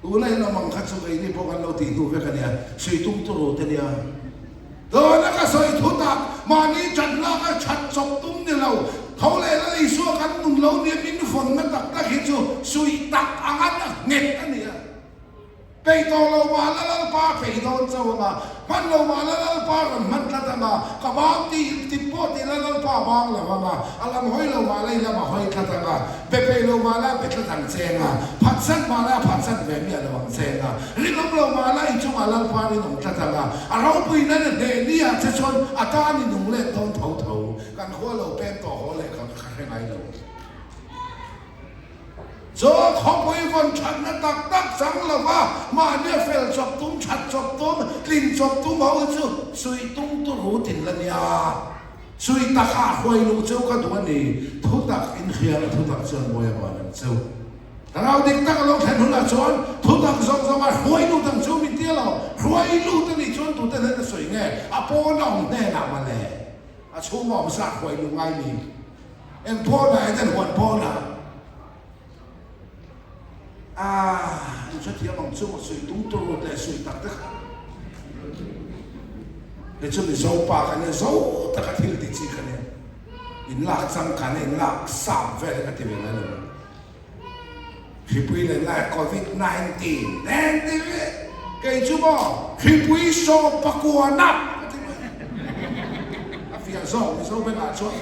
ดูเลยเรามังคัดสุยนี่พวกเราตีดูไปกันเนี่ยสุยตุ้งตุรุดเนี่ยโดนแล้วก็สุยทุตักมานี่จันแล้วก็ชัดจบตุ้งเนี่ยเราเขาเลยแล้วอีสัวกันนุ่งเราเนี่ยมินฝนมันตักตะเห็นสุยตักอ่างเน็ตอันนี้ไปโตเรามาแล้วป้าไปโดนเจ้ามามันเรามาแล้วป้ามันละตั้งมาก็บางทีติดโพดที่แล้วป้าบางเลยว่าอะไรมาห้อยเรามาเลยแล้วมาห้อยละตั้งมาไปเรามาแล้วไปละตั้งเซงผัดสั้นมาแล้วผัดสั้นแบบนี้ระวังเซงริบเรามาแล้วอีจุมาแล้วป้านี่หนุ่มละตั้งมาเราไปนั่นเดี๋ยวนี้จะชนอาการนี่หนุ่มเล่นต้นเถากันหัวเราเป็นต่อหัวเลยเขาใครไหนเราโจ้เขาไปวันฉันนะตักสังละว่ามาเนี่ยเฟลจบตุ้มฉัดจบตุ้มกลิ่นจบตุ้มเอาจู่สุยตุ้มตุรู้ตินละเนี่ยสุยตะขาหวยลูกเจ้าก็ตัวนี้ทุกตักอินเขียนทุกตักเชิญบอยบานันเจ้าแต่เราเด็กตักเราแทนหัวชนทุกตักสองสมัยหวยลูกตั้งชูมิเตียเราหวยลูกตั้งนี่ชนตัวแต่เล่นสวยไงอาโปน้องแน่นำมาเลยอาชูมอมสักหวยลูกไงนี่เอ็มพ่อไหนแต่หัวพ่อน่ะฉันเทียบกับช่วงสุยตุ้งตัวแต่สุยตักตะเดี๋ยวช่วงนี้โซ่ปากกันเนี่ยโซ่ตะกัดที่ติดชีกันเนี่ยอินลักสังกันอินลักสามเวลกันที่เป็นอะไรเลยฮิปุยเลยนะโควิด-19นั่นดิเว้ยแกจู่บ่ฮิปุยโซ่ปะกัวนับฟิอาโซ่ไม่โซ่เป็นอะไรช่วง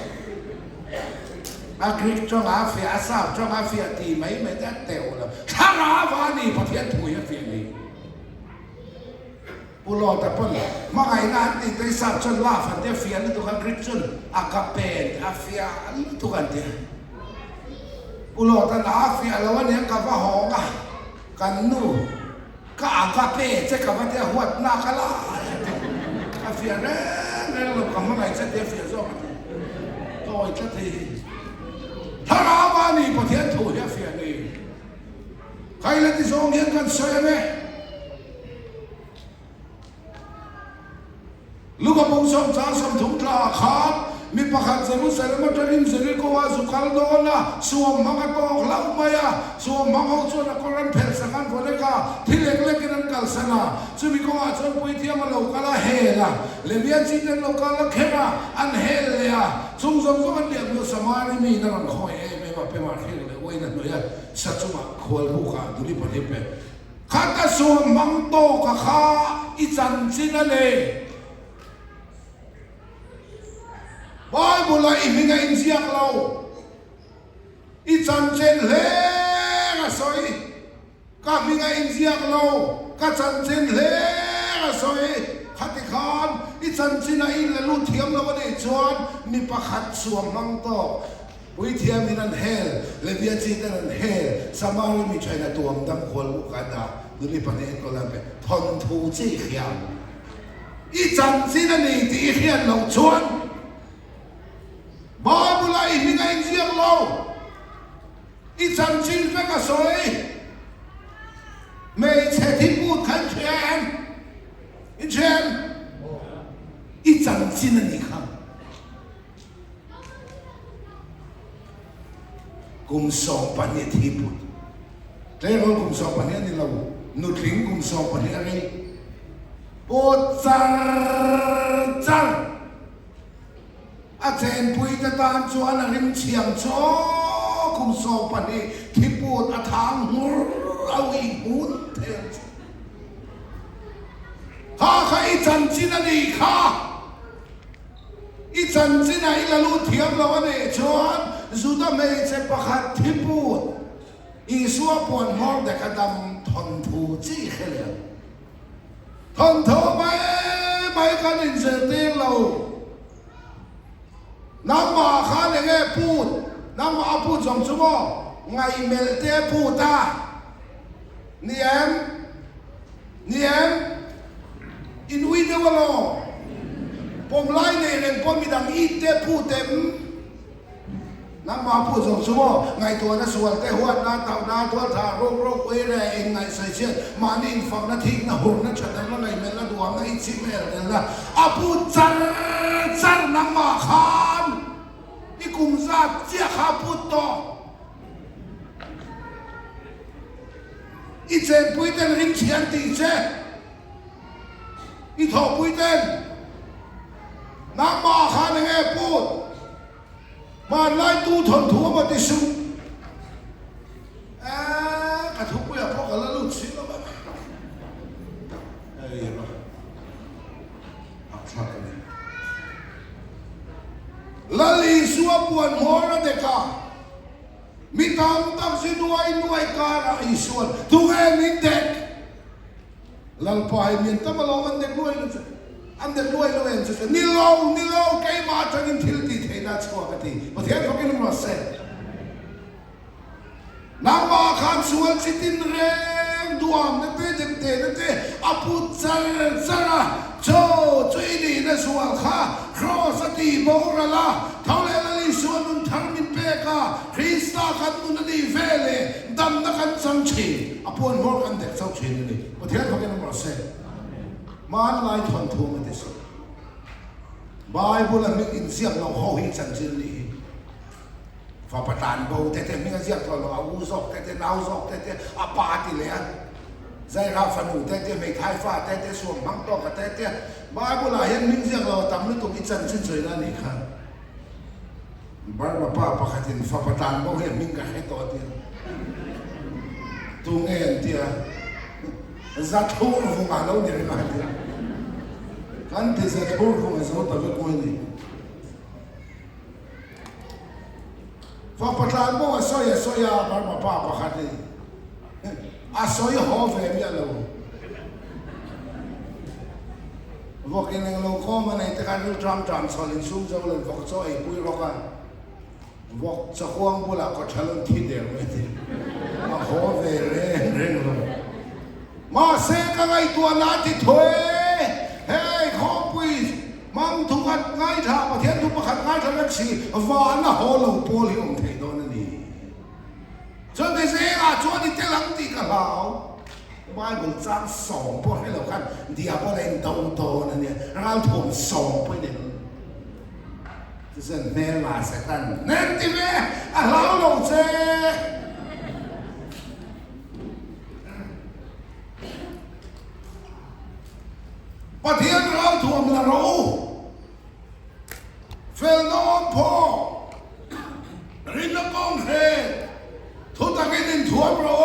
กรีกจ้องอาเฟียสาวจ้องอาเฟียตีไม่ได้เต๋อแล้วข้าราวานี่ประเทศถุยอาเฟียนี่อุลอแต่ปนมาไงงานตีได้สาวจนลาฟันเดียเฟียนี่ตัวกันกรีกจนอากาเปนอาเฟียตัวกันเดียอุลอแต่อาเฟียแล้ววันนี้กับว่าหองกันนู่ก็อากาเปนจะกับว่าเดียหัวหน้าคลาอาเฟียเร่เรากับมาไงจะเดียเฟียซ้อมก็ไอ้เจ้าทีถ้าเราบ้านนี้ประเทศถูกเฟียนี่ใครเล่นที่สองเห็นกันเสียไหมลูกกับผมส่งสารสมถุงตราขาดมีประคันสรุปเสร็จมาจะริมเสร็จก็ว่าสุขัลโดนละสวมมังกรตอกเล่ามาอะสวมมังกรชวนคนนั้นเพลสังกันคนเล็กที่เล็กๆนั้นกัลสนาจะมีก็ว่าชนปุยเทียมเราก็ละเฮล่ะเลเวียนจีนเราก็ละเข้มอันเฮเลยอะสุ่มก็มันเรียกว่าสมาริมีนั่นคอยไม่ว่าเป็นมาเฮเลยโอ้ยนั่นเลยสัจจุบันควรผู้ขาดูนี่ประเทศเป็นข้าแต่สวมมังโตกับข้าอีจันจีนเลยบอยบุลาอิมิงอินเซียกเราอีจันเจนเล่ก็สวยก็มิงอินเซียกเราก็จันเจนเล่ก็สวยขัดขานอีจันเจนอินและลูกเทียมเราวันนี้ชวนมีประคัดสวมมังโตวิเทียมนันเฮลเลเวียจีนันเฮลสมาริมีชัยนาตัวดำควรลูกกันนะดูนี่ประเด็นก็แล้วไปทนทูจีเขียนอีจันเจนนี่ที่เขียนเราชวนบาบุลาอิมิงอินเซียกเราอีจันจินก็กระสวยไม่ใช่ที่พูดขันเชียนอีเชนอีจันจินนี่ครับกุมสองปันเนี่ยที่พูดแต่เรากุมสองปันเนี่ยนี่เรานุถึงกุมสองปันเนี่ยอะไรโอจังอาเจนปุยตะตามชวนริมเฉียงชอ คุมโซปันนี้ที่ปูดอาทางเอาอีกบุญเทนข้าอีจันจินานีข้าอีจันจินาอีละลูเทียมเราเนี่ยชวนสุดาเมย์จะประคัดที่ปูดอีสัวปวนมองเด็กดำทนทูจี้เขลียทนทูไม่กันอินเสตีเราน้ำมาข้าเนี่ยพูดน้ำมาพูดสองชั่วโมงไงเมลเต้พูดตาเนียมอินวิเดวโลผมไล่ในเรื่องผมมีดังอีเต้พูดเต็มน้ำมาพูดสองชั่วโมงไงตัวนั้นส่วนแต่หัวหน้าเต่าหน้าตัวทาโรคเวรเองไงใส่เชือกมานี่ฝั่งนาทีนะหุ่นนั่นฉันนั้นไงเมลละดวงไงชิเมลเนี่ยละพูดจันน้ำมาขานนี่กุมซาเจ้าข้าพูดต่ออีเจนปุยเต้นริมเชียนตีเจอีทอปุยเต้นน้ำมาขานยังไงพูดมาไล่ตู้ทนทัวมาติสุกระทุกปุยพวกกันแล้วลุดสิแล้วบ้างบ้าอักษรกันลลีสัวปวนหัวระเด็กามีตามตักสิหน่วยการอิสวนทุกแห่งมีเด็กลังไปมีตั้งมาลองอันเด็กด้วยนะจ๊ะอันเด็กด้วยเลยจ๊ะนี่เราใครมาจากอินทิลติเทน่าชัวร์กันทีประเทศเขาเป็นรัสเซียน้ำมาขันส่วนสิตินเรงดวงนั่นเต็มนั่นเต็มอภูจาโจช่วยดีนะส่วนข้าครอสติโมกระลาเท่าไรละลิส่วนนุนทามินเปกาคริสตาขันนุนดีเวเลดำนักขันสังชีอภวนหัวกันเด็กสังชีนี่ประเทศเขาเป็นรัสเซียมาไล่ทนทัวร์มาที่สุดไบเบิลมีอินเสียงเราเขาหิจันจิลีฝ่าประธานโบแต่มีเสียงเราเอาซอกแต่นาวซอกแต่อาปาติเลยใจเราฝันหูแต่ไม่ทายฟ้าแต่สวมบังตอกแต่ไบเบิลเห็นมีเสียงเราทำนึกตัวอิจันจิเฉยนั่นนี่ครับบาร์มาป้าประคัตินฝ่าประธานโบเห็นมีกันให้ตัวเดียวตัวเงินเดียวจัดหัวฟงอะไรเนี่ยมาเดียวกันที่จัดหัวฟงไอ้สมุทรตะวันตกนี่ฝ่าประธานบอกว่าสอยบาร์มาป้าประคัติสอยหอเฟมีอะไรบอกกินเองเราข้อมันในตะการรูทรัมสอลินซูมจะเลยบอกสอยปุยรอกันบอกจะควงบุหรี่ก็ฉลองที่เดียวไม่ดีหอเฟเร่งเลยมาเสกอะไรตัวนาติถอยเฮ้ยขอปุยมังทุกขัดง่ายท่าประเทศทุกขัดง่ายท่านักสีวานะฮอลล์โพลิองเทโดนนี่จนที่เสียจวนที่เตลังตีกันแล้วบ้านมันจ้างสองพวกให้เรากันเดียบอะไรโตนั่นเนี่ยเราถ่วงสองไปเดี๋ยวจะเส้นแม่ลาเสตันเน้นที่แม่เราลงเจประเทศเราถ่วงละรู้เฟลโนพอรินกองเฮทุกตะกี้นินถ่วงเรา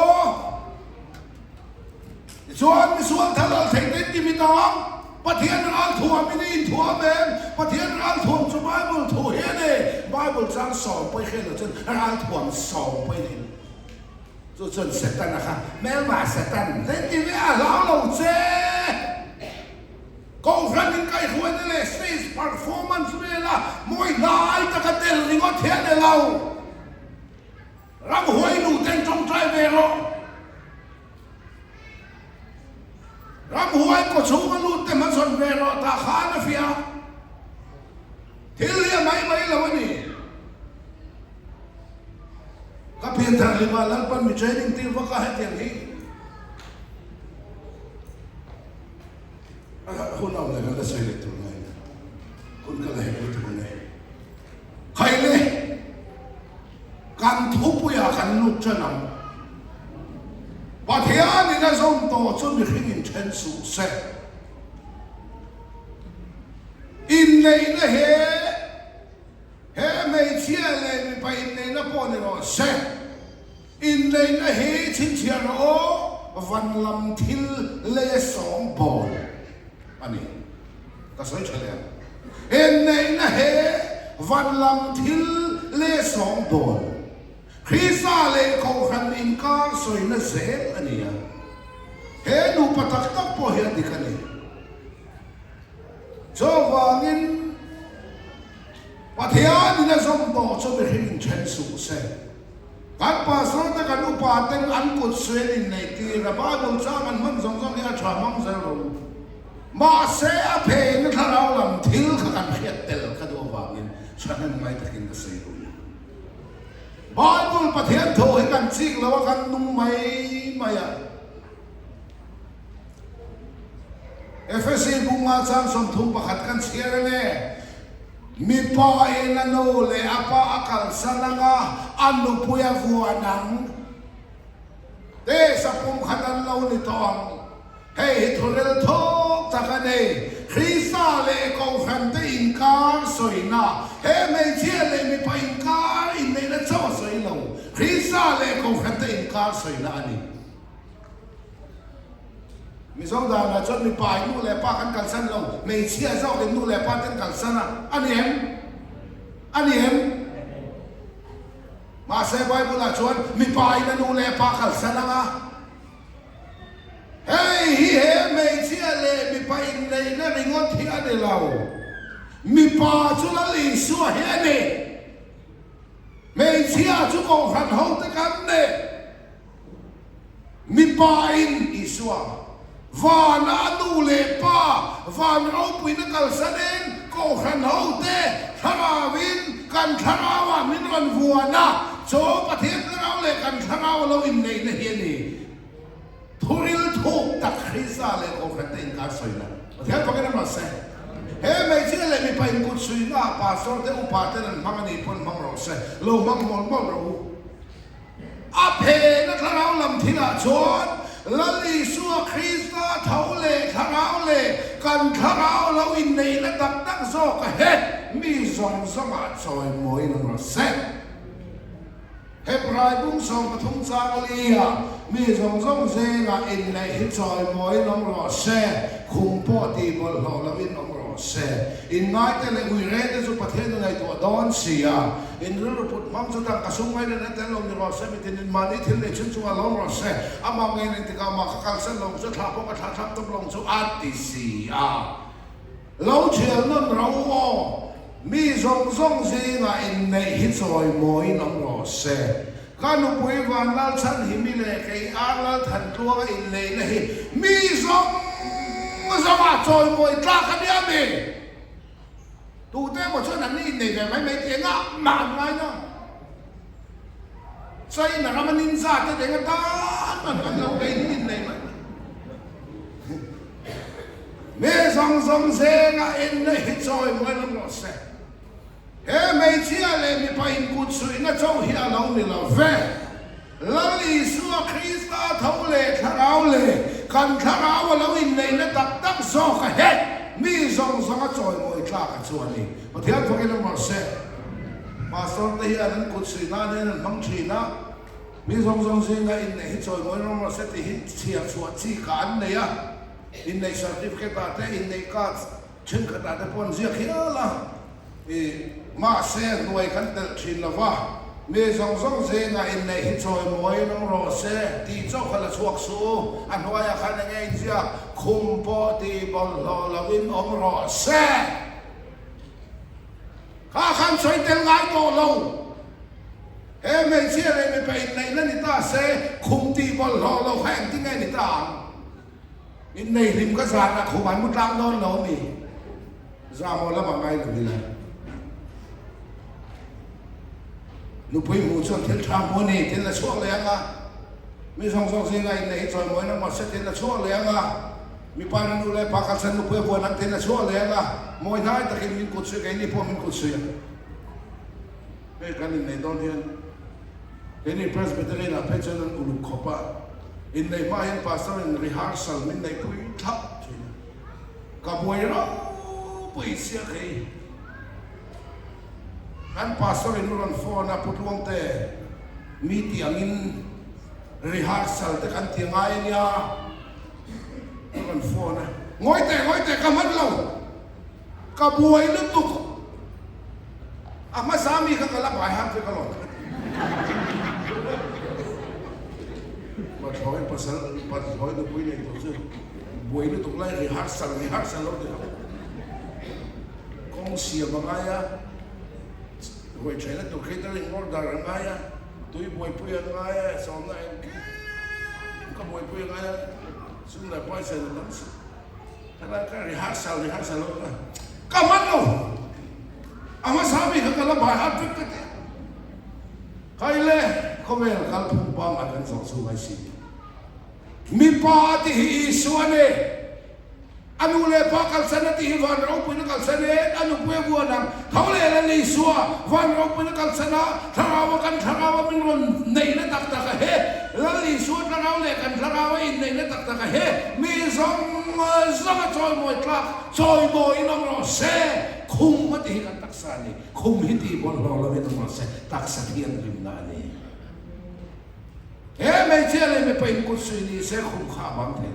ส่วนถ้าเราเทคนิคที่มีน้องประเทศเราถ่วงไม่ได้ถ่วงเองประเทศเราถ่วงสบายบุญถ่วงเฮ้เนี่ยบายบุญสร้างสองไปแค่เราจนเราถ่วงสองไปเนี่ยจนเสร็จแล้วนะคะแม่มาเสร็จแล้วเล่นที่นี่เราเจ๊กองฟันยังไงควรเลยสเตจเพอร์ฟอร์แมนซ์เลยล่ะมวยลายตะกันเตลลิงก็เทียนเดเรารำหวยหนูเต้นจงใจเวรรำหวยก็ชูกันลูดแต่มันสนเวรตาขานะเฟียที่เลี้ยไม่ละวันนี้ก็เพียงแต่ลิมาลันปันมีใจดิ้งตีว่าก็ให้เตียงนี้คุณเอาอะไรกันแล้วใส่เล็กตัวไหนคุณก็เลยรู้ตัวไหนใครเลยการทุบยากันลุกจะนำประเทศนี้นะส่งตัวจนมีขึ้นเช่นสุเสอินเลยนะเฮไม่เชื่อเลย ไปอินเลยนะพ่อเนี่ยก็เสอินเลยนะเฮชินเชียร์โอวันลำทิลเลสองบอลอันนี้ก็สวยเฉลี่ยอินเลยนะเฮวันลำทิลเลสองบอลคริสาเลเขาขันอินกาสวยนะเซลอันนี้เฮนูปตักตักพ่อเฮดิกันนี่โจวางินปัทยานี่นะสมบูรณ์จะเป็นหินเชนสุเซการภาษาแต่การอุปาเต็งอันกุศลในที่ระบาดลงจากมันมันสองสองเนี่ยชาวมังเซลมาเสียเพนถ้าเราลำทิ้งกันเพียดเตลกันดูว่างินฉันนั้นไม่ตะกินกษัตริย์บ้านบุญประเทศโถให้กันซิกแล้วว่ากันนุ่มไม่อะเอฟเอซีบุงมาสร้างสมทุนประคัดกันเสียเลยมีพ่อเอ็นโนเลอาป้าอักลสนังอันนุพุยฟัวนังเตสปุมขันเราในตองเฮ้ยทุเรศทุกตะกันเองคริสาเลก็ฟันเตอินคาสวยนะเฮ้ไม่เชื่อเลยมีไปอินคาอินในนั้นชอบสวยเราคริสาเลก็ฟันเตอินคาสวยนะอันนี้มีสองด้านนะจนมีป่ายนู่นแหละป้ากันสันเราไม่เชื่อเจ้าเป็นนู่นแหละป้ากันสันนะอันนี้เห็นมาเสพไปบุญละชวนมีป่ายนั่นนู่นแหละป้ากันสันนะเฮ้ยไม่เชื่อเลยมีป่ายในนั่นงดที่อันนี้เรามีป่าจุลลีสัวเห็นนี่ไม่เชื่อจุกองขันห้องตะกันเนี่ยมีป่ายอีสัววานาดูเลป้าวานเราปุยนักสันเองก็ขันเอาเตะทาราวินกันทาราวามินวันวัวนะโจประเทศเราเลยกันทาราวเราอินในเฮียนี่ทุริลทุกตักคริสาเลยก็ขันเต็งการสวยนะประเทศเขาไม่ได้มาเสเฮ้ไม่เชื่อเลยมีไปกุศลนะป่าสอนเตอุปาเตนันมังนี่พนมังเราเสโลมังมอลมังเราอาเพนักเราลำทินาชนลัลลีสัวคริสต์เท่าเล่ขราวเล่กันขราวเราอินในระดับตั้งโซกเฮ็ดมีสองสมาชอยมวยนั่งรถเซ็ตเฮ็ดรายบุ้งสองปฐมจางเลียมีสองเซงอินในฮิตชอยมวยนั่งรถเซ็ตคุมพ่อตีบอลเราแล้วอินนั่งรถเซ็ตอินง่ายแต่เลยอุยเรศสุประเทศในตัวดอนเสียอินรู้ปุตมังสุดตั้งกระสุนไว้ในนั้นแต่ลงรถเซ็ตมีที่นินมานี่ที่เลยชุนชัวลงรถเซ็ตอามาเงินที่เขามาขังเส้นลงสุดท้ายพวกกระทำต้องลงสุดอัติเสียเราเชื่อนั่นเรามีสองเสียงอินในฮิตซอยมวยน้องรอเซ่การอุปยวันลัลชันหิมิเลกอาลัลทันตัวอินเลยนะฮิมีสองสมาชอยมวยตรากันเดียมีตูเต้หมดช่วงนั้นนี่อินเลยแบบไม่เตียงอ่ะมันไงเนาะใช่นะเรามันนินซาจะเด็กกันตามันเราได้อินเลยมั้ยมีสองเสียงอินในฮิตซอยมวยน้องรอเซ่เฮ้ไม่เชื่อเลยมีไปอินกุศลนะเจ้าเฮียเรานี่เราเฟ่ลัลลีสัวคริสต์เท่าเล่ขราวเล่กันขราวเราอินในระดับตั้งโซกเฮ็ดมีสองจอยมวยกล้ากันส่วนนี้ประเทศพวกนี้เรามาเซ่มาสอนที่อันนั้นกุศลนั่นนั่นบางทีนะมีสองเสียงอินในจอยมวยเรามาเซ่ที่ฮิตเชียร์ส่วนที่การเนี่ยอินในสัตย์ที่เกิดแต่อินในการเช่นขนาดพอนเสียเขียวละมาเสียหน่วยกันเดินชินละว่ามีสองเสียงอินในฮิตซอยมวยน้องรอเซ่ตีเจ้าขลังสวกสูอันว่าอยากขันยังไงเสียคุมปอตีบอลลอลวินองรอเซ่ข้าขันสวยเต็มไงโตลงเฮ้ไม่เชื่อเลยไม่ไปในนั่นนี่ตาเซ่คุมตีบอลลอเราแข่งที่ไงนี่ตาอินในริมกษัตริย์ขุมันมุดลางนอนเรานี่ซาโมแล้วมาไงกันดีเลยนุ้ยมูชนเทนทามโมนี่เทนละชั่วเลยอ่ะมีสองเสียงในจอยมวยน้ำมันเสเทนละชั่วเลยอ่ะมีปานันดูแลปากกันสันนุ้ยบัวนังเทนละชั่วเลยอ่ะมวยได้แต่กินมินกุศลกันนี่พวกมินกุศลเฮ้ยกันในตอนเดียนเห็นในเพรสเบเตอรีน่ะเพจนั้นอุลุขบะอินในมาเห็นภาษาในรีฮาร์ซัลมินในคุยทับกับมวยเราปุยเสียใคร kan pastor inuran phone na putluang te meeting angin rehearsal te kan tiangai niya inuran phone na ngoi te kaman lo kabuhay lutuk ama sami ka kalabay hapte kalon pathoy na puwi na ito sir buhay lutuk lang rehearsal lo te kung siya mangaya buhay siya na to catering order ngaya tuy buhay puya ngaya sa na ka buhay puya ngaya sunda pa sa lansa kala ka rehearsal lo ka kaman lo ama sabi ka kalabay hapte ka te kaile komel kalpung bang akan sungay si mi pa ti isuane anu le pa kalsana ti van ro pun kalsane anu pue buanang kaule la ni suwa van ro pun kalsana tharawa min ron nei na tak tak he la ni suwa tharawa le kan tharawa in nei na tak tak he mi zong choi moi tlak choi moi nong ro se khum ma ti kan taksa ni khum hi ti bon lo la nong se taksa thian lim na ni he me chele me pa in ku sui ni se khum kha bang the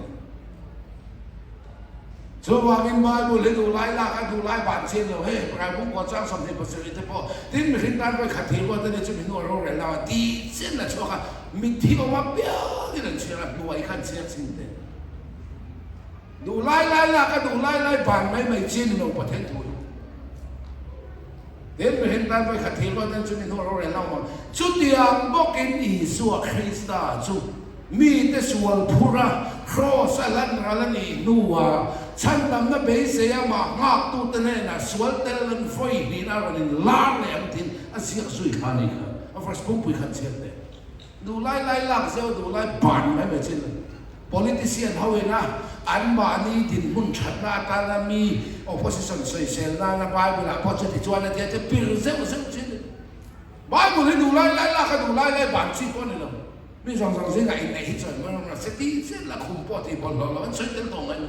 so wangin Bible le du lai la ka du lai ban chen lo he pra bung ko chang som ne pa se te po tin mi hin tan ko kha thi ko te ne chu mi no ro re la ti chen la cho ka mi thi ko ma pya ni ren che la du ai khan che chin te du lai la ka du lai ban mai chen lo pa then tu tin mi hin tan ko kha thi ko te chu mi no ro re la ma chu tiang bok in i su Krista chu mi te sual phura cross alan ralani nuwa chan dam na be se ya ma ngak tu te ne na sual tel lan foi ni na ron la le am tin asia sui khani ka a first pum pui khan chen te du lai lak se du lai ban mai me chen politician hawe na an ba ni din mun chat na ta na mi opposition soi sel na Bible la po che ti chuan na te pir se chen Bible du lai la ka du lai ban chi ko ni lo mi song se ga in nei chon ma na se ti se la khum po ti bon lo an soi tel tong ai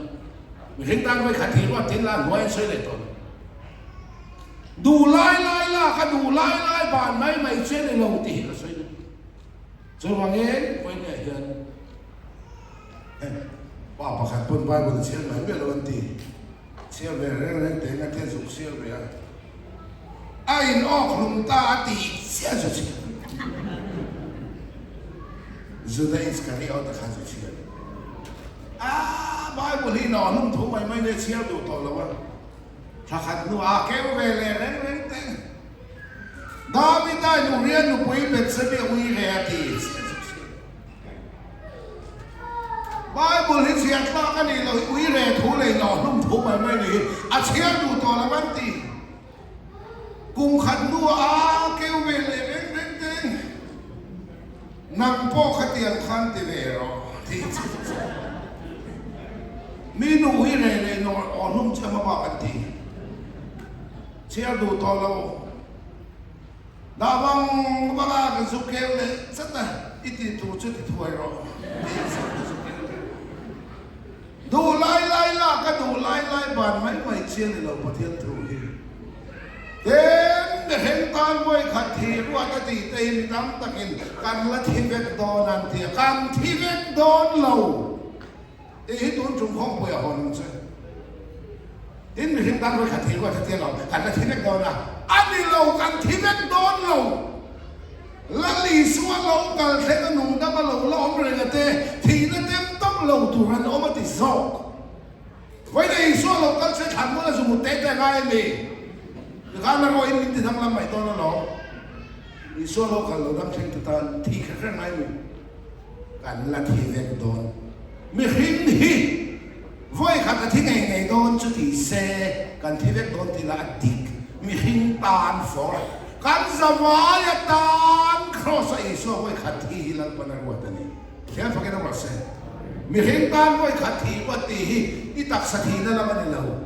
mi hin tan ko kha thi wa tin la ngoi soi le to du lai la ka du lai ban mai che le lo ti la soi so wang en ko ne hian pa pa khat pun ba bu che mai be lo an ti che ve re te na te su che ve a in ok lum ta ti sia so che Judah Iscariot the Khazir. Bible hi no nung thu mai le chia du to lo wa. Tha khat nu a keu ve le ren te. David ai nu rian nu pui bet se be ui re ti. Bible hi chia tla ka ni lo ui re thu le no nung thu mai le a chia du to la ban ti. Kung khat nu a keu ve le ren te. Nang po khatian khan ti ve ro ti mi nu hi le no onum chama ba kan ti chia du to lo da bang ba ga ka su ke le sat na iti tu chu ti thuai ro du lai la ka du lai ban mai chen le lo pathian thu hi den de hen tan boy khat thi ru ta ti te mi tam takin kan la thi vek don an ti kan thi vek don lo te hi tun chung khong boy hon che den mi hen tan boy khat thi ru ta ti lo kan la thi vek don na ani lo kan thi vek don lo la li suwa lo kal the ka nung da ba lo om re ga te thi na tem tom lo tu ran o ma ti zo vai dei suwa lo kal se khan mo la su mu te te ga ni Karena kau ini tidak lama itu loh, isu lo kalau dalam cerita tiga kan ini, kan latih vendon, mungkin hi, voi kata tiga ini don cuti se, kan tiga don tidak adik, mungkin tan for, kan zawaya tan cross isu voi kata hilang penaruatan ini, siapa pakai nama saya, mungkin tan voi kata pati itak sakina lama nilau.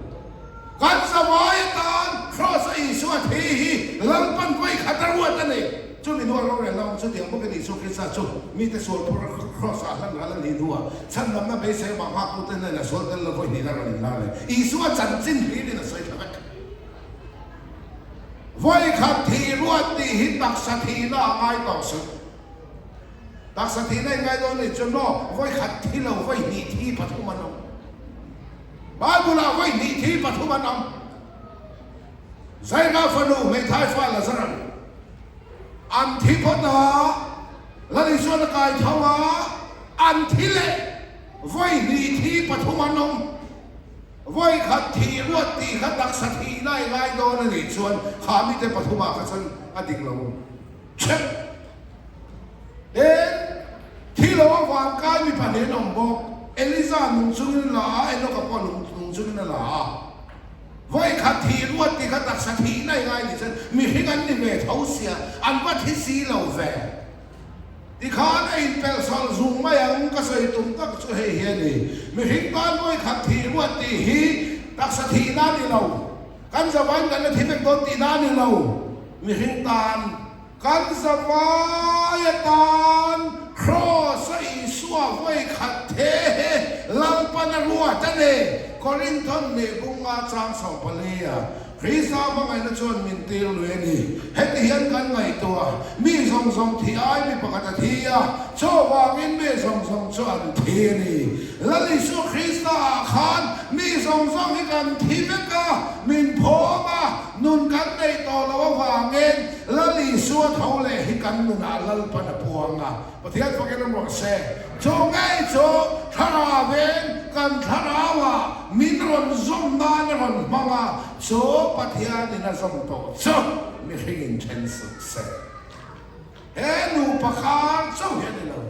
Kan zawaya tan cross isu athi lampan koi khatarwa tane chu ni no ro re long chu tiang bok ni su krista chu mi te sol por cross alan ni duwa chan nam na be se ma ma ku te na sol tel lo voi ni la ro ni la le isu a chan chin hi ni na sai thak voi khát thì ruột thì hít đặc sát thì nó ai tỏ sự đặc sát thì này ngay đó này cho nó voi khát thì là voi nhị thi bắt thu mà nó bao nhiêu là voi nhị thi bắt thu mà nó giải ra phần nụ mấy thái pha là sao ăn thi bắt nó là đi xuống cái thao á ăn thi lệ voi nhị thi bắt thu mà nó voi khát thì ruột thì khát đặc sát thì này ngay đó này xuống khám đi tới bắt thu mà khát sân ăn tiếng lâu chết đếnที่เราวางกายมีปัญหาหนองบอกเอลิซาหนุ่มซุนล่ะเอ็นก็พอหนุ่มซุนนั่นล่ะไว้ขัดทีรวดที่ขัดตักสักทีได้ไงดิฉันมีให้กันนี่เวทเขาเสียอันว่าที่สีเราแฝงที่ข้าได้เป็นสารซุงไม่ยังก็ใส่ตุ้มตักช่วยเฮียนี่มีให้กันไว้ขัดทีรวดที่ฮีตักสักทีนั่นนี่เรากันจะวันกันที่เป็นต้นตีนั่นนี่เรามีให้กันกันจะวันกันครอสอิสวาไว้ขัดเทลังปนรัวจันเองคอรินทอนเนบุงอาจางสองปลียคริสต์มาไงนะชวนมินตีลุยนี่เฮ็ดเฮียนกันไงตัวมีสองที่ไอ้มีปกติที่อ่ะโชว์ว่ามินมีสองชวนที่นี่แล้วลิสุคริสต์ขานมีสองให้กันที่เบกะมินพอมานุนกันในตัวเราว่าเงินแล้วลิสุเท่าเลยให้กันนุนอาลัลปนพวงอ่ะประเทศพวกเราบอกเซ่โชว์ไงโชว์ทาราเวนกันทาราวะมินรอนซอมนานรอนมังอ่ะโชว์ประเทศนี่นะซอมโตโชว์มีให้อินเทนส์เซ่เห็นอุปการโชว์เห็นเลย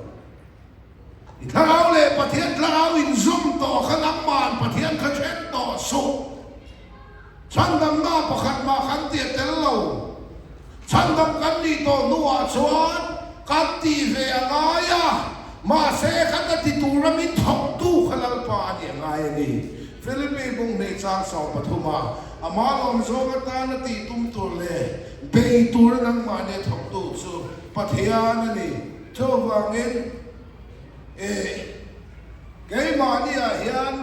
ถ้าเราเลยประเทศเราอินซุ่มต่อขนักมานประเทศขเชนต่อสู้ฉันดำหน้าประคันมาขันเตียเตลเราฉันดำกันนี่ต่อนัวชวนกันตีเวียงายะมาเสขันติตูรามิทอกตู้ขลังปาเนี่ยไงนี่ฟิลิปปินส์บุงในจางสองปฐุมาอามาลองโซกตานตีตุ้มตัวเลยเบยตัวนั่งมาเนี่ยทอกตู้สู้ประเทศนี่โชว์ว่าเงินเกย์มาเนี่ยเฮียน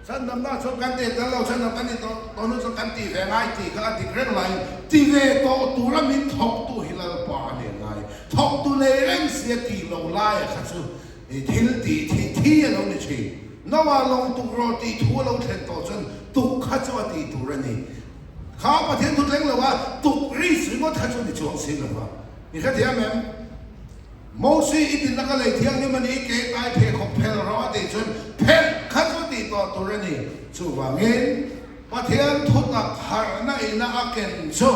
ฉันทำหน้าชอบกันตีแต่เราฉันทำกันนี่ตอนนู้นชอบกันตีแรงไงตีกันตีเครื่องไหลตีเวโตตัวละมินทอกตัวฮิลาปาเนี่ยไงทอกตัวเลยเร่งเสียตีเราไล่ข้าศึกทิลตีที่เราเนี่ยชีนว่าลงตุกรอตีทั่วเราเห็นต่อจนตุกข้าจะว่าตีตัวนี่ข้าประเทศทุกเรื่องเลยว่าตุกรีสิงห์ข้าจะนี่ช่วงสิ่งเลยว่านี่ข้าเทียมแม่โมซีอิดินนักเลยเที่ยงนี่มันอีกเกตไอเพลของเพลเราอดีตจนเพลข้าจะตีต่อตัวนี่สู้ว่าเงินประเทศทุกนักหาหน้าอินักเก่งสู้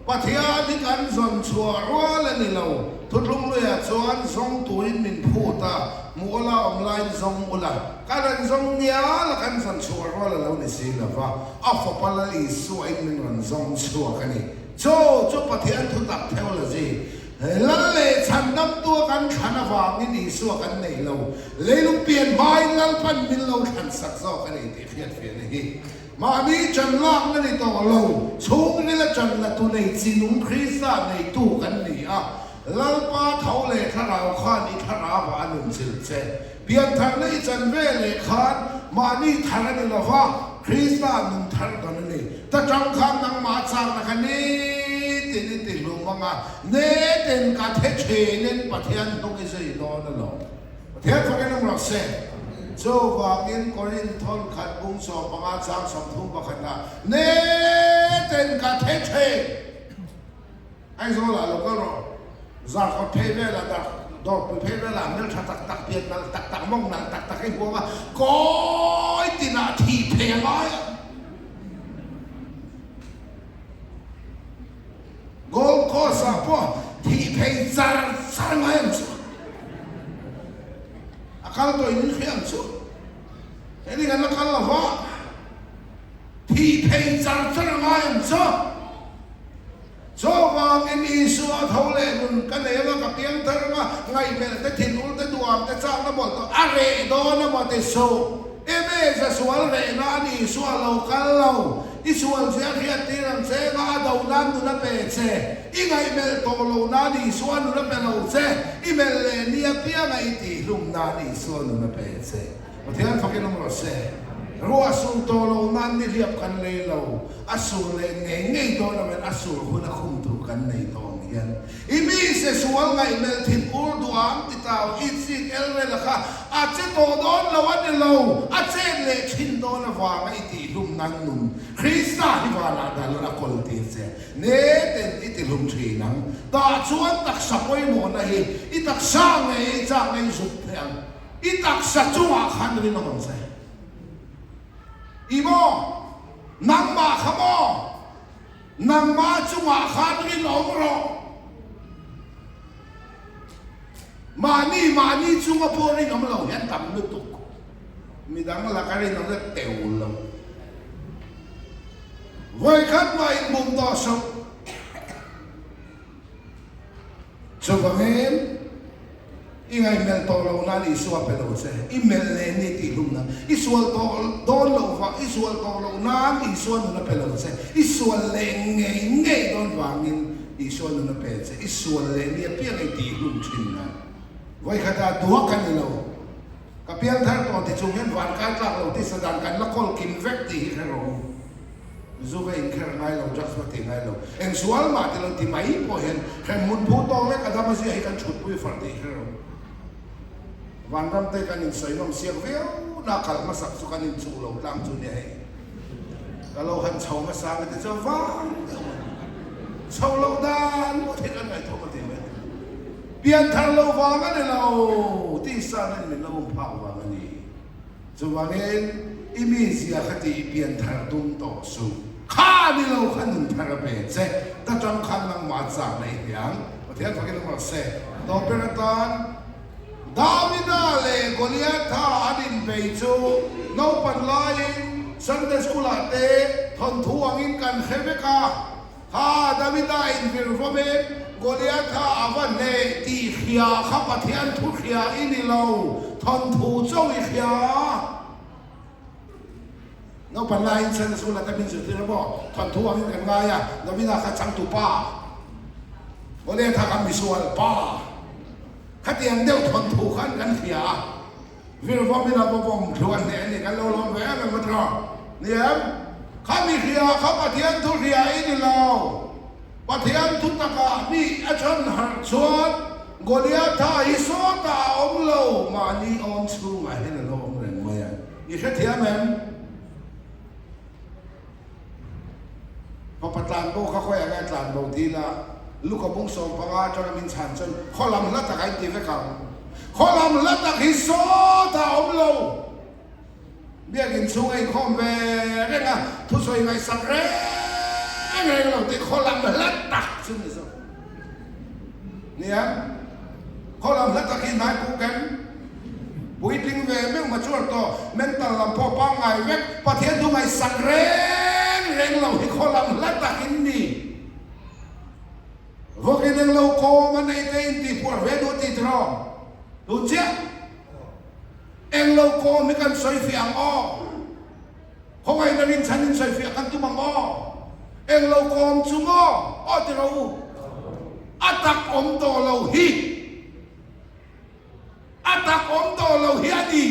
ประเทศนี้กันส่วนชัวรัวเลยนี่เราทุกลงเลยส่วนส่งตัวอินมินพูดอ่ะมัวลาออนไลน์ส่งอุลาการส่งเนี้ยละกันส่วนชัวรัวเลยเราเนี่ยสิละว่าอัฟปาลลีสวยมินวันส่งชัวกันนี่โจ้ประเทศทุกนักเท่าเลยสิแล้วเลยฉันนำตัวกันขันฟังนี่สัวกันในเราเลยลุกเปลี่ยนใบแล้วพันมินเราขันสักซอกกันนี่ที่เฟียดนี่มานี่จันลากนั่นในตัวเราช่วงนี้ละจันละตัวในจีนุงคริสต์ในตู้กันนี่อ่ะแล้วป้าเท่าเลยถ้าเราข้านี่ถ้าเราว่าหนึ่งสิบเซนเปลี่ยนทางนี้จันเวเลยขาดมานี่ทางนี้เราว่าคริสต์หนึ่งทางตอนนี้แต่จังคันนังมาจังนะคันนี้นี่ติลุงมังอ่ะเนเต็นกัดเทเชนประเทศตรงนี้สิโดนนั่นหรอประเทศพวกนี้ต้องรักษาโจ้ว่าเงินกอรินทอนขัดบุ้งสอบปังอาจารย์สมทุมประคันนะเนเต็นกัดเทเชไอ้โซล่ะเราก็รอจากเขาเพเวล่ะจากดอกเพเวล่ะนั่นถ้าตักเปลี่ยนนั่นตักมองนั่นตักให้หัวว่าก้อยตินาทีเพลงอะไรโกลโคสาพอที่เพย์ซาร์ซาร์มาอย่างสุดอาการตัวนี้เขียนสุดเห็นกันนักการละว่าที่เพย์ซาร์ซาร์มาอย่างสุดโชว์ว่าเงินอิสุอาเท่าเลยมันกันเลยว่ากับเพียงเท่าว่าไงเป็นแต่ถิ่นอุลแต่ตัวแต่จ้างน้ำบ่ตัวอะไรโดนน้ำบ่ติโซเอเมจะสวลเลยนะนี่สวลเรากันเราอิสวลเสียเขียนตีรังเซงาดาวนันนุนเปเซอีไงเมลโตโลนานี่สวลนุนเปเราเซอีเมลเลนียเปียไงตีลุงนานี่สวลนุนเปเซประเทศฟังกันน้องเราเซ รัวสูงโตเรานั่นนี่เรียบกันเลยเราอสูรเลยไงไงโตเราเป็นอสูรคนละคุมถูกกันในตองยันอีมีเสสวงไงเมลทินอูร์ดูอัมติตาวอิสิกเอลเวลค่ะอาจจะโตโดนเราวันนี้เราอาจจะเล็กชินโดนวางไอตีลุมนังนุ่มคริสต์ที่วานาดาลละคนตีเสเนเต็นอิติลุมชีนังตาชวนตักสับไว้หมดนะเฮอิตักสร้างไงจากไงสุดเพียงอิตักสัจจวะขันนี่น้องเสอีโมนังมาขโมนังมาจุงอาคานี่น้องรอมานี่จุงอาพูนี่น้องเราเห็นตำลึกตุกมีดังละกันนี่น้องจะเตวเราไว้ขัดไว้มุมต่อสู้สุภเงินอีไงเมลโตเรานั่นอิสวาเปโลเซอีเมลเลนี่ตีลุมนะอิสวาโตโดนเราฟังอิสวาโตเรานั่นอิสวานุนเปโลเซอิสวาเลงไงโดนวางินอิสวานุนเปเซอิสวาเลนี่เพียงไอตีลุมชินนะไว้ขดาตัวกันนี่เรากับเพียงท่านตอนที่จุงเห็นวันการจากเราที่แสดงกันละคนกินเวกตีให้เราจูไปอินแค่ไงเราจักสวัสดีไงเราเอ็งสวลมาที่เราที่ไม่พอเห็นแค่มุนพูดตรงเลยก็ทำมาเสียให้กันชุดปุ้ยฝันดีให้เราวันนั้นเตะกันอินใส่น้ำเสียงเวียวนักขัดมาสักสุกันอินจูเราตามจูเนี่ยให้ก็เราหันเช่ามาสร้างกันจะฟังเช่าเราด้านว่าที่กันไงทั่วประเทศเลยเปลี่ยนทางเราฟังกันเลยเราที่สร้างนั้นเราพาวฟังกันนี่จูวันนี้อีมีเสียคดีเปลี่ยนทางตุ้มต่อสู้ข้านี่เราขันหนึ่งทางเปเซถ้าจังขันลังมาจากในเดียงประเทศพักกันมาเซต่อเป็นตอนดาวิดาเลโกลิอาธาอดินเปจูนอปันไลสันเดสกุลาเตทนทวงอินกันเฮเบกาข้าดาวิดาอินฟิรฟเมโกลิอาธาอวันเนตีเขียข้าปะเทียนทุเขียอินิโลทนทูเจ้าอิเขียนอปันไลสันเดสกุลาเตมินสุดที่เราบอกทนทวงอินกันไงอะดาวิดาข้าจังตุป้าโกลิอาธาข้ามิสวลป้าขัดยังเดียวทนถูกขันกันเสียวิรพมิลาบวงชวนเนี่ยนี่กันเราลองแหวกันมาตรอเนี่ยข้ามีเสียข้าปะเทียนทุเรียอินี่เราปะเทียนทุตกะนี่อาจารย์หัดชวนโกเลียท่าอิโซตาอมเรามานี่ออนสูงมาเห็นเราอมเรื่องอะไรยี่สิบเทียมเองพอประธานโบเขาค่อยอะไรประธานโบทีละลูกกับบุ้งส่งพระราชมินชันจนข้อลำลัดตะไคร้ตีไว้ก่อนข้อลำลัดตะไคร้โซ่ตาอมโลเบี้ยกินสูงไอ้ข้อมเวเรื่องอะทุสวยไงสักเรื่องไงเราตีข้อลำลัดตักซึ่งนี่สิเนี่ยข้อลำลัดตะไคร้นายกูกันปุ้ยทิ้งเวไม่มาช่วยต่อเมนตัลลำพ่อป้าไงเวกประเทศทุกไงสักเรื่องเราที่ข้อลำลัดตะไคร้นี่พวกนี้เราโคมันในเต็นที่พวกเวดูติดรอดูเจ้าเอ็งเราโคมีกันใส่เฟียงอ้อเขาไงนั่นฉันใส่เฟียงกันตุ้มอ้อเอ็งเราโคมจุงอ้อที่เราอัตักอมโตเราฮีอัตักอมโตเราฮีอดี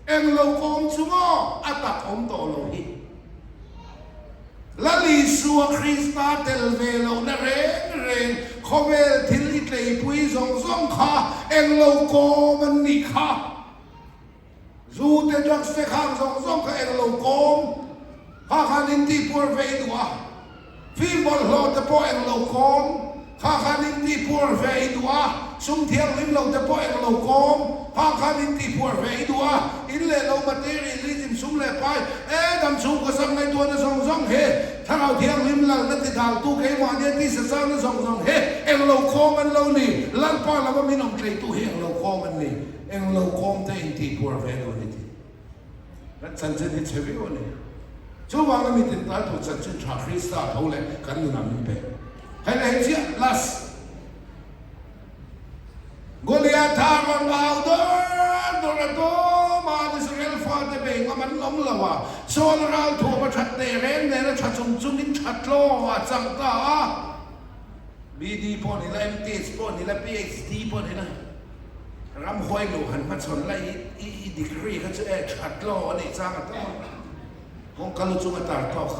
เอ็งเราโคมจุงอ้ออัตักอมโตเราฮีลลิสัวคริสตาเตลเวโลนเรงขเวลทิลิตเลยปุยซงข้าเอ็งโลโกมันนิข้าจูเตจักเสข้างซงข้าเอ็งโลโกมข้าขันินที่ปัวเวดัวฟีบอลโลตะโปเอ็งโลโกมข้าขันินที่ปัวเวดัวสุมเทียงลิมโลตะโปเอ็งโลโกมข้าขันินที่ปัวเวดัวอินเลโลมาเตอรีลิจิมสุมเลไปดำสูงก็สั่งในตัวนั้นซองเฮถ้าเราเทียงลิมลังนั่นติดดาวตู้เขมาเนี่ยที่สร้างนั้นซองเฮเอ็งเราโคมันเรานี่ลันป้าเราก็มีน้องใจตู้เฮเอ็งเราโคมันนี่เอ็งเราโคมแต่อินที่ปัวเวดัวนี่ที่รัชสันนิษฐานวิโอนี่ช่วงวันนั้นมีติดตามถูกสันนิษฐานคริสต์เขาเลยกันอยู่นั่นนี่เป็นให้เราเห็นเสียลัสโกลิอาธารอนเอาโดนมาดิสเรลฟาเตเบงมันล้มละวะโซลเราถูกมาชัดเตเรนเนี่ยชัดจุนินชัดโลวะจังตาบีดีพอนี่ละเอ็มทีสพอนี่ละพีเอชดีพอนี่ละ รำห้อยหลูหันมาชนไล่อีดีกรีเขาจะชัดโลอันนี้จ้างกันต้องห้องกันลุจุงตาตอก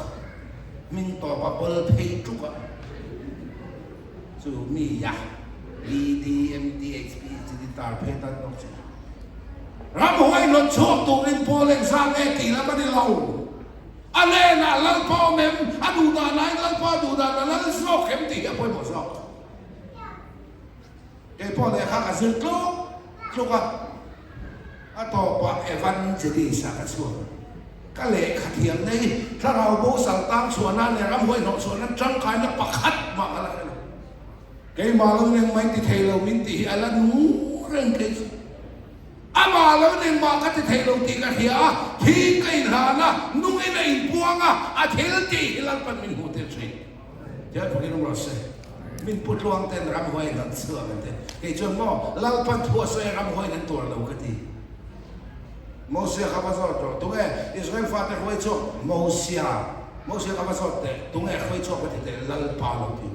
มิงต่อปะเปิลเพย์จุกะจูมียา BDMDXP จิตตาเพย์ตันตอกจูรำห้อยหลุดชอบตัวริมโพเล่งสร้างตีแล้วไม่ได้เล่าอันนี้นะลัลพ่อเมมอันดูดานไหนลัลพ่อดูดานนั้นลัลสอกเข็มตีกับพ่อหมดสอกพ่อเด็กข้ากันซื้อกลูกอ่ะต่อไปวันจะดีสักส่วนก็เลยขัดเถียงในถ้าเราโบสังตั้งส่วนนั้นเนี่ยรำห้วยหนอส่วนนั้นจังกายนักประคัดมาอะไรกันเกี่ยมาแล้วเนี่ยไม่ติเทเราวินตีอะไรนู้เรื่องเกี่ยอามาแล้วเนี่ยมาก็ติเทเราตีกันเหียที่กันหานะนุ่งไอ้ในพวงอ่ะอาเทลตีหลังเป็นมินหูเตชีเจ้าพวกนี้ต้องรอเสมินพูดลวงเต้นรำห้วยนั่นเสือกันเต้เกี่ยจนว่าเราพันทั่วเสือรำห้วยนั่นตัวเราก็ดีโมเสสข้าพเจ้าตัวอิสราเอลฟาเตอร์ห้วยโจโมเสสข้าพเจ้าเตะตัวห้วยโจก็ติดลัลปาลที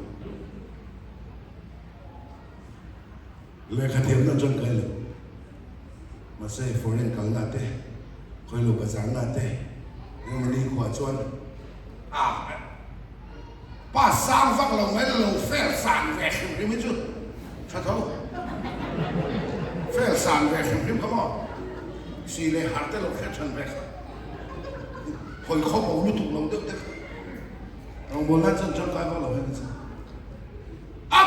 เลยขัดเถียงนั่นจนเกินเลยมาเซ่ฟอร์เรนกัลนาเต้คอยลูกกระสังนาเต้ยังมันดีกว่าชวนป้าสร้างฟังเราไม่ได้เราเฟลสานแหวกริมจุดชัดเท่าเฟลสานแหวกริมเขาบอกสีเลยหาแต่เราแค่ชันแหวกคนเขาบอกรู้ถูกเราเด็กเราโบราณจนกลายเป็นเราให้กันสิ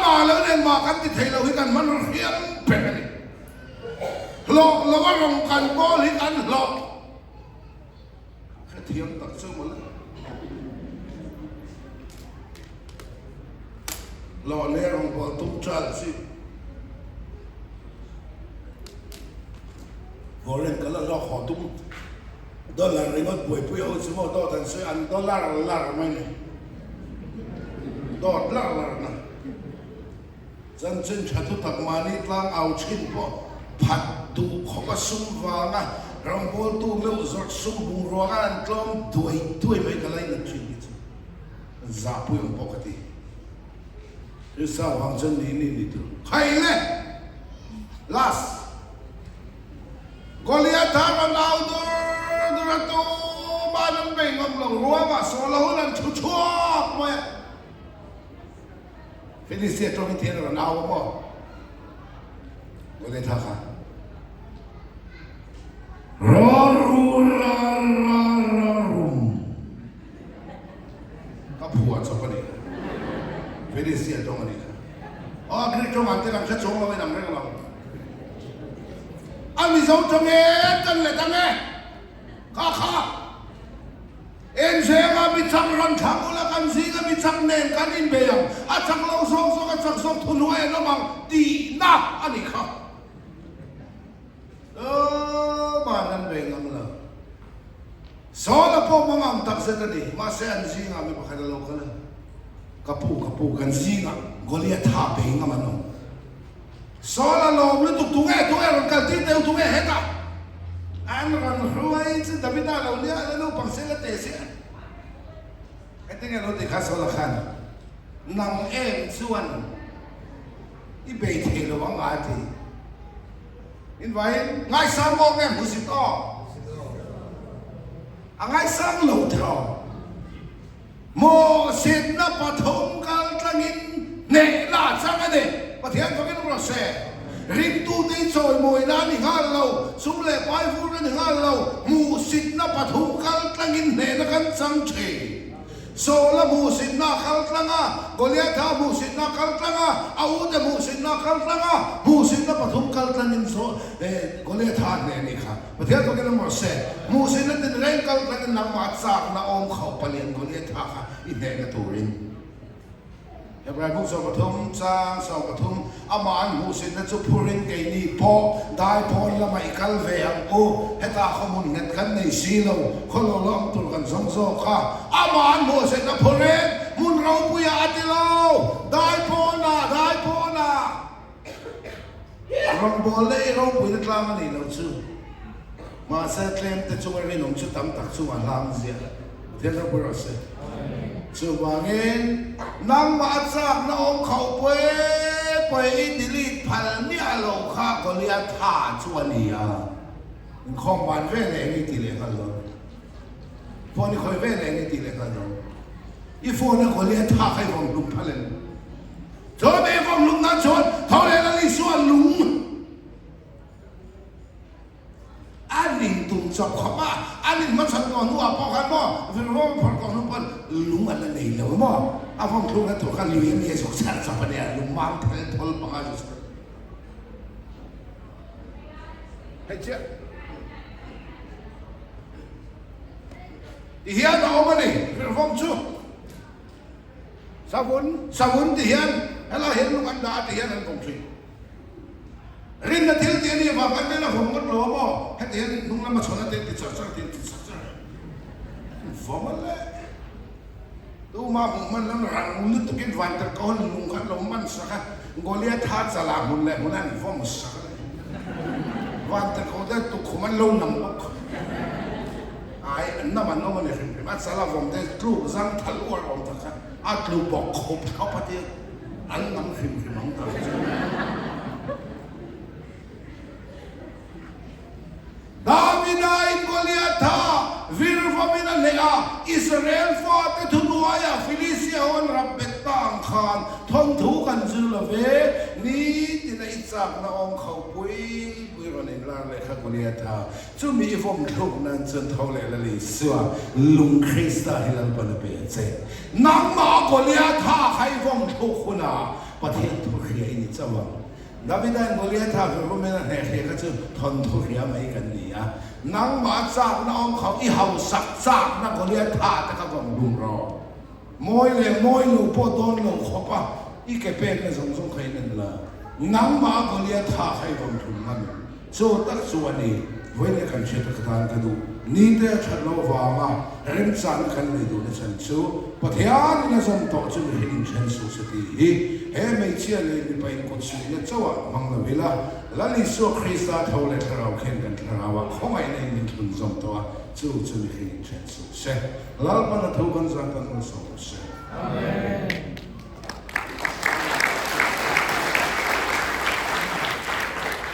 มาแล้วเนี่ยมากันที่ไทยเราให้กันมันเรียนเป็นอะไรหลอกเราก็ลงกันก็ให้กันหลอกแค่เทียมตัดเสื้อหมดแล้วหล่อเลี้ยงพอตุ้มจัดสิพอเล่นกันแล้วเราขอตุ้มดอลลาร์เรื่องป่วยป่วยเอาสมมติต่อทันเสียอันดอลลาร์ไม่เนี่ยดอลลาร์นะจันทร์ชัดทุกตักมานี่ตั้งเอาชิ้นพอผัดดูเขาก็สุ่มวางนะรำบอลตู้เลี้ยวจอดสุ่มบุงรัวกันกล้องด้วยไม่กันเลยนั่นชิ้นนี้จับปุ่ยปกติที่สาวหางจันนี่ตัวใครเนี่ยลาสกอลิอาทากันเอาดูระตูบ้านนั้นเป็นกำลังรัวมาโซโล่นั่นชั่วๆมาฟิลิสเตียตรงนี้เทียนเราเอาบ่ก็เลยทักหารอรูรุมก็ผัวสองคนนี้ฟิลิสเตียตรงนี้อ๋อกรีกตรงนั้นที่เราชัดชงเราไม่นำเรื่องเราอันนี้สองตรงนี้กันเลยตั้งไงข้าเอ็นเซงาบิชักรันชักอุลกันซีงาบิชักเนนกันอินเบียงอาชักเราส่งกันชักส่งทุนไว้แล้วมังดีนักอันนี้ข้าบ้านนั้นเป็นงั้นเลยสอนแล้วพอมังตักเสด็จมาเสียนซีงาไม่พอใครจะเล่ากันเลยกับผู้กันซีงากอลียท่าเป็นงั้นมันน้องสอนแล้วลมเลยตุกรันกันที่เดียวตุกเห็นอ่ะอันรันรวยจะดับไม่ได้เราเนี่ยแล้วเราปังเสกเตะเสียไอ้ที่เนี่ยเราติดข้าสลักขันนำส่วนอีเบย์เทระวังอาทิอินไว้ง่ายสร้างโมงเนี่ยมุสิโต้ง่ายสร้างหลุดเราโมสินนับปฐมกัลตังินเนล่าสังกันเดปะเทียนเขาไม่ต้องรอเสริมตู้ที่ซอยมวยร้านหนึ่งห้าเราสุมเล่ไปฟูร้านหนึ่งห้าเรามูสินนับปฐมกัลตังินเนนักันสังเชโซลมูสินนักกัลตังะกอลียธามูสินนักกัลตังะอาวุธมูสินนักกัลตังะมูสินนับปฐมกัลตังินโซกอลียธาเนี่ยนี่ค่ะประเทศเขาเรียกว่าเสมูสินนักติดเร่งกัลตังินนักมาจากนักอมเขาเปลี่ยนกอลียธาค่ะอินเดียกับตูรินเมื่อไรพวกสองปฐมสร้างสองปฐมอามันมูสินนักจุพูรินเกนี่พอได้พอละไม่กัลเวียงโอ้เหตุข้อมูลเงินกันในซีโร่คนเราล้อมตัวกันสองโซ่ค่ะอามันมูสินนักพูรินมุนเราปุยอาติโลได้พอนะรังบอลเลยเราปุยนักลามันนี่เราชื่อมาเสร็จแล้วแต่ช่วงนี้น้องชุดตั้มตักช่วงลามเสียเท่านั้นบุรุษช่วงนี้นั่งมาจากน้องเขาเว้ยป วยดิลิทพัลเนี่ยโลคาก็เลียท่าชวนนี่อ่ะข้องบ้านเว้นเองนี่ตีเลยกันเลยพอนี่คอยเว้นเองนี่ตีเลยกันเลยอีโฟนก็เลียท่าให้วงลุงพัลเลยชนเอวงลุงนั่นชนเท่าไรนั่นนี่ส่วนลุงอันนี้ตุ้งจับขบ้าอันนี้มันสั่งก่อนหัวพอกันบ่เป็นว่าพอก่อนลุงพันลุงอันนั้นนี่เลยบ่อาฟังลุงนั้นถูกกันลุยมีสุขสันต์สัพเพเนี่ยลุงมังเทลทอลปังอาจุสให้เจ้าที่เฮียนเอามานี่เป็นฟังชูสาวุนที่เฮียนเราเห็นลุงอันดาที่เฮียนนั่นคงสิรินนัดที่เจนี่ว่ากันเนี่ยผมก็รู้บ่ให้ที่เฮียนลุงนั้นมาชนนัดที่สักฟังมาเลยดูมามันแล้วรังลึกตะกี้วันตะก้อนลุงกันลงมันสักกอเลียทัดสลามุนเลยมุนนั่นฟังสักวันตะก้อนได้ตุกมันลงน้ำบกไอ้นั่นมันน้องมันเนี่ยมันสลาผมได้กลุ่มสังทะลุออกตะกันอัดลูกบอกขบเขาพอดีอันนั้นขึ้นน้องตาดาวิดาอินโกเลียท่าวิรฟามินันเลอาอิสราเอลฟาเตทุนัวยาฟิลิสเซียวันรับเบตตังคานทนทุกันจุลเวนี่ที่ในอิสระน้องเขาปุยวันนี้ลาเลยครับโกเลียท่าจะมีฟอมทุกนั้นจนเท่าไรละลิสวาลุงคริสต์ฮิลันปนเปเจนังมาโกเลียท่าให้ฟอมทุกคนอ่ะประเทศทุกที่นี่จะว่าดาวิดโกเลียท่าเป็นคนไม่น่าแห่ก็จะทนทุกข์ยังไม่กันนี่อ่ะนังมาจากน้องเขาอีเห่าสักจากนักโกเลียท่าแต่เขาบอกลุงรอมวยเลยมวยลูกพ่อโดนลูกขบอ่ะอีแกเป็นในสงใครนั่นละนังมาโกเลียท่าให้ผมทุนมันโจตักส่วนนี้เว้นกันเชื่อตะการกันดูนี่เดี๋ยวฉันรู้ว่ามาเริ่มสั่งกันเลยดูในฉันสู้ปัทยานี่นะฉันต่อจะไม่เห็นฉันสู้สักทีเฮ้ไม่เชื่อเลยไม่ไปกดสู้เนี่ยเจ้ามังละเวลาแล้วนี่สู้คริสต์เท่าไรเราเข่งกันเราว่าเขาไม่ได้ยินทุนสมตัวสู้จะไม่เห็นฉันสู้เสร็จแล้วมันถูกกันจากกันสู้เสร็จ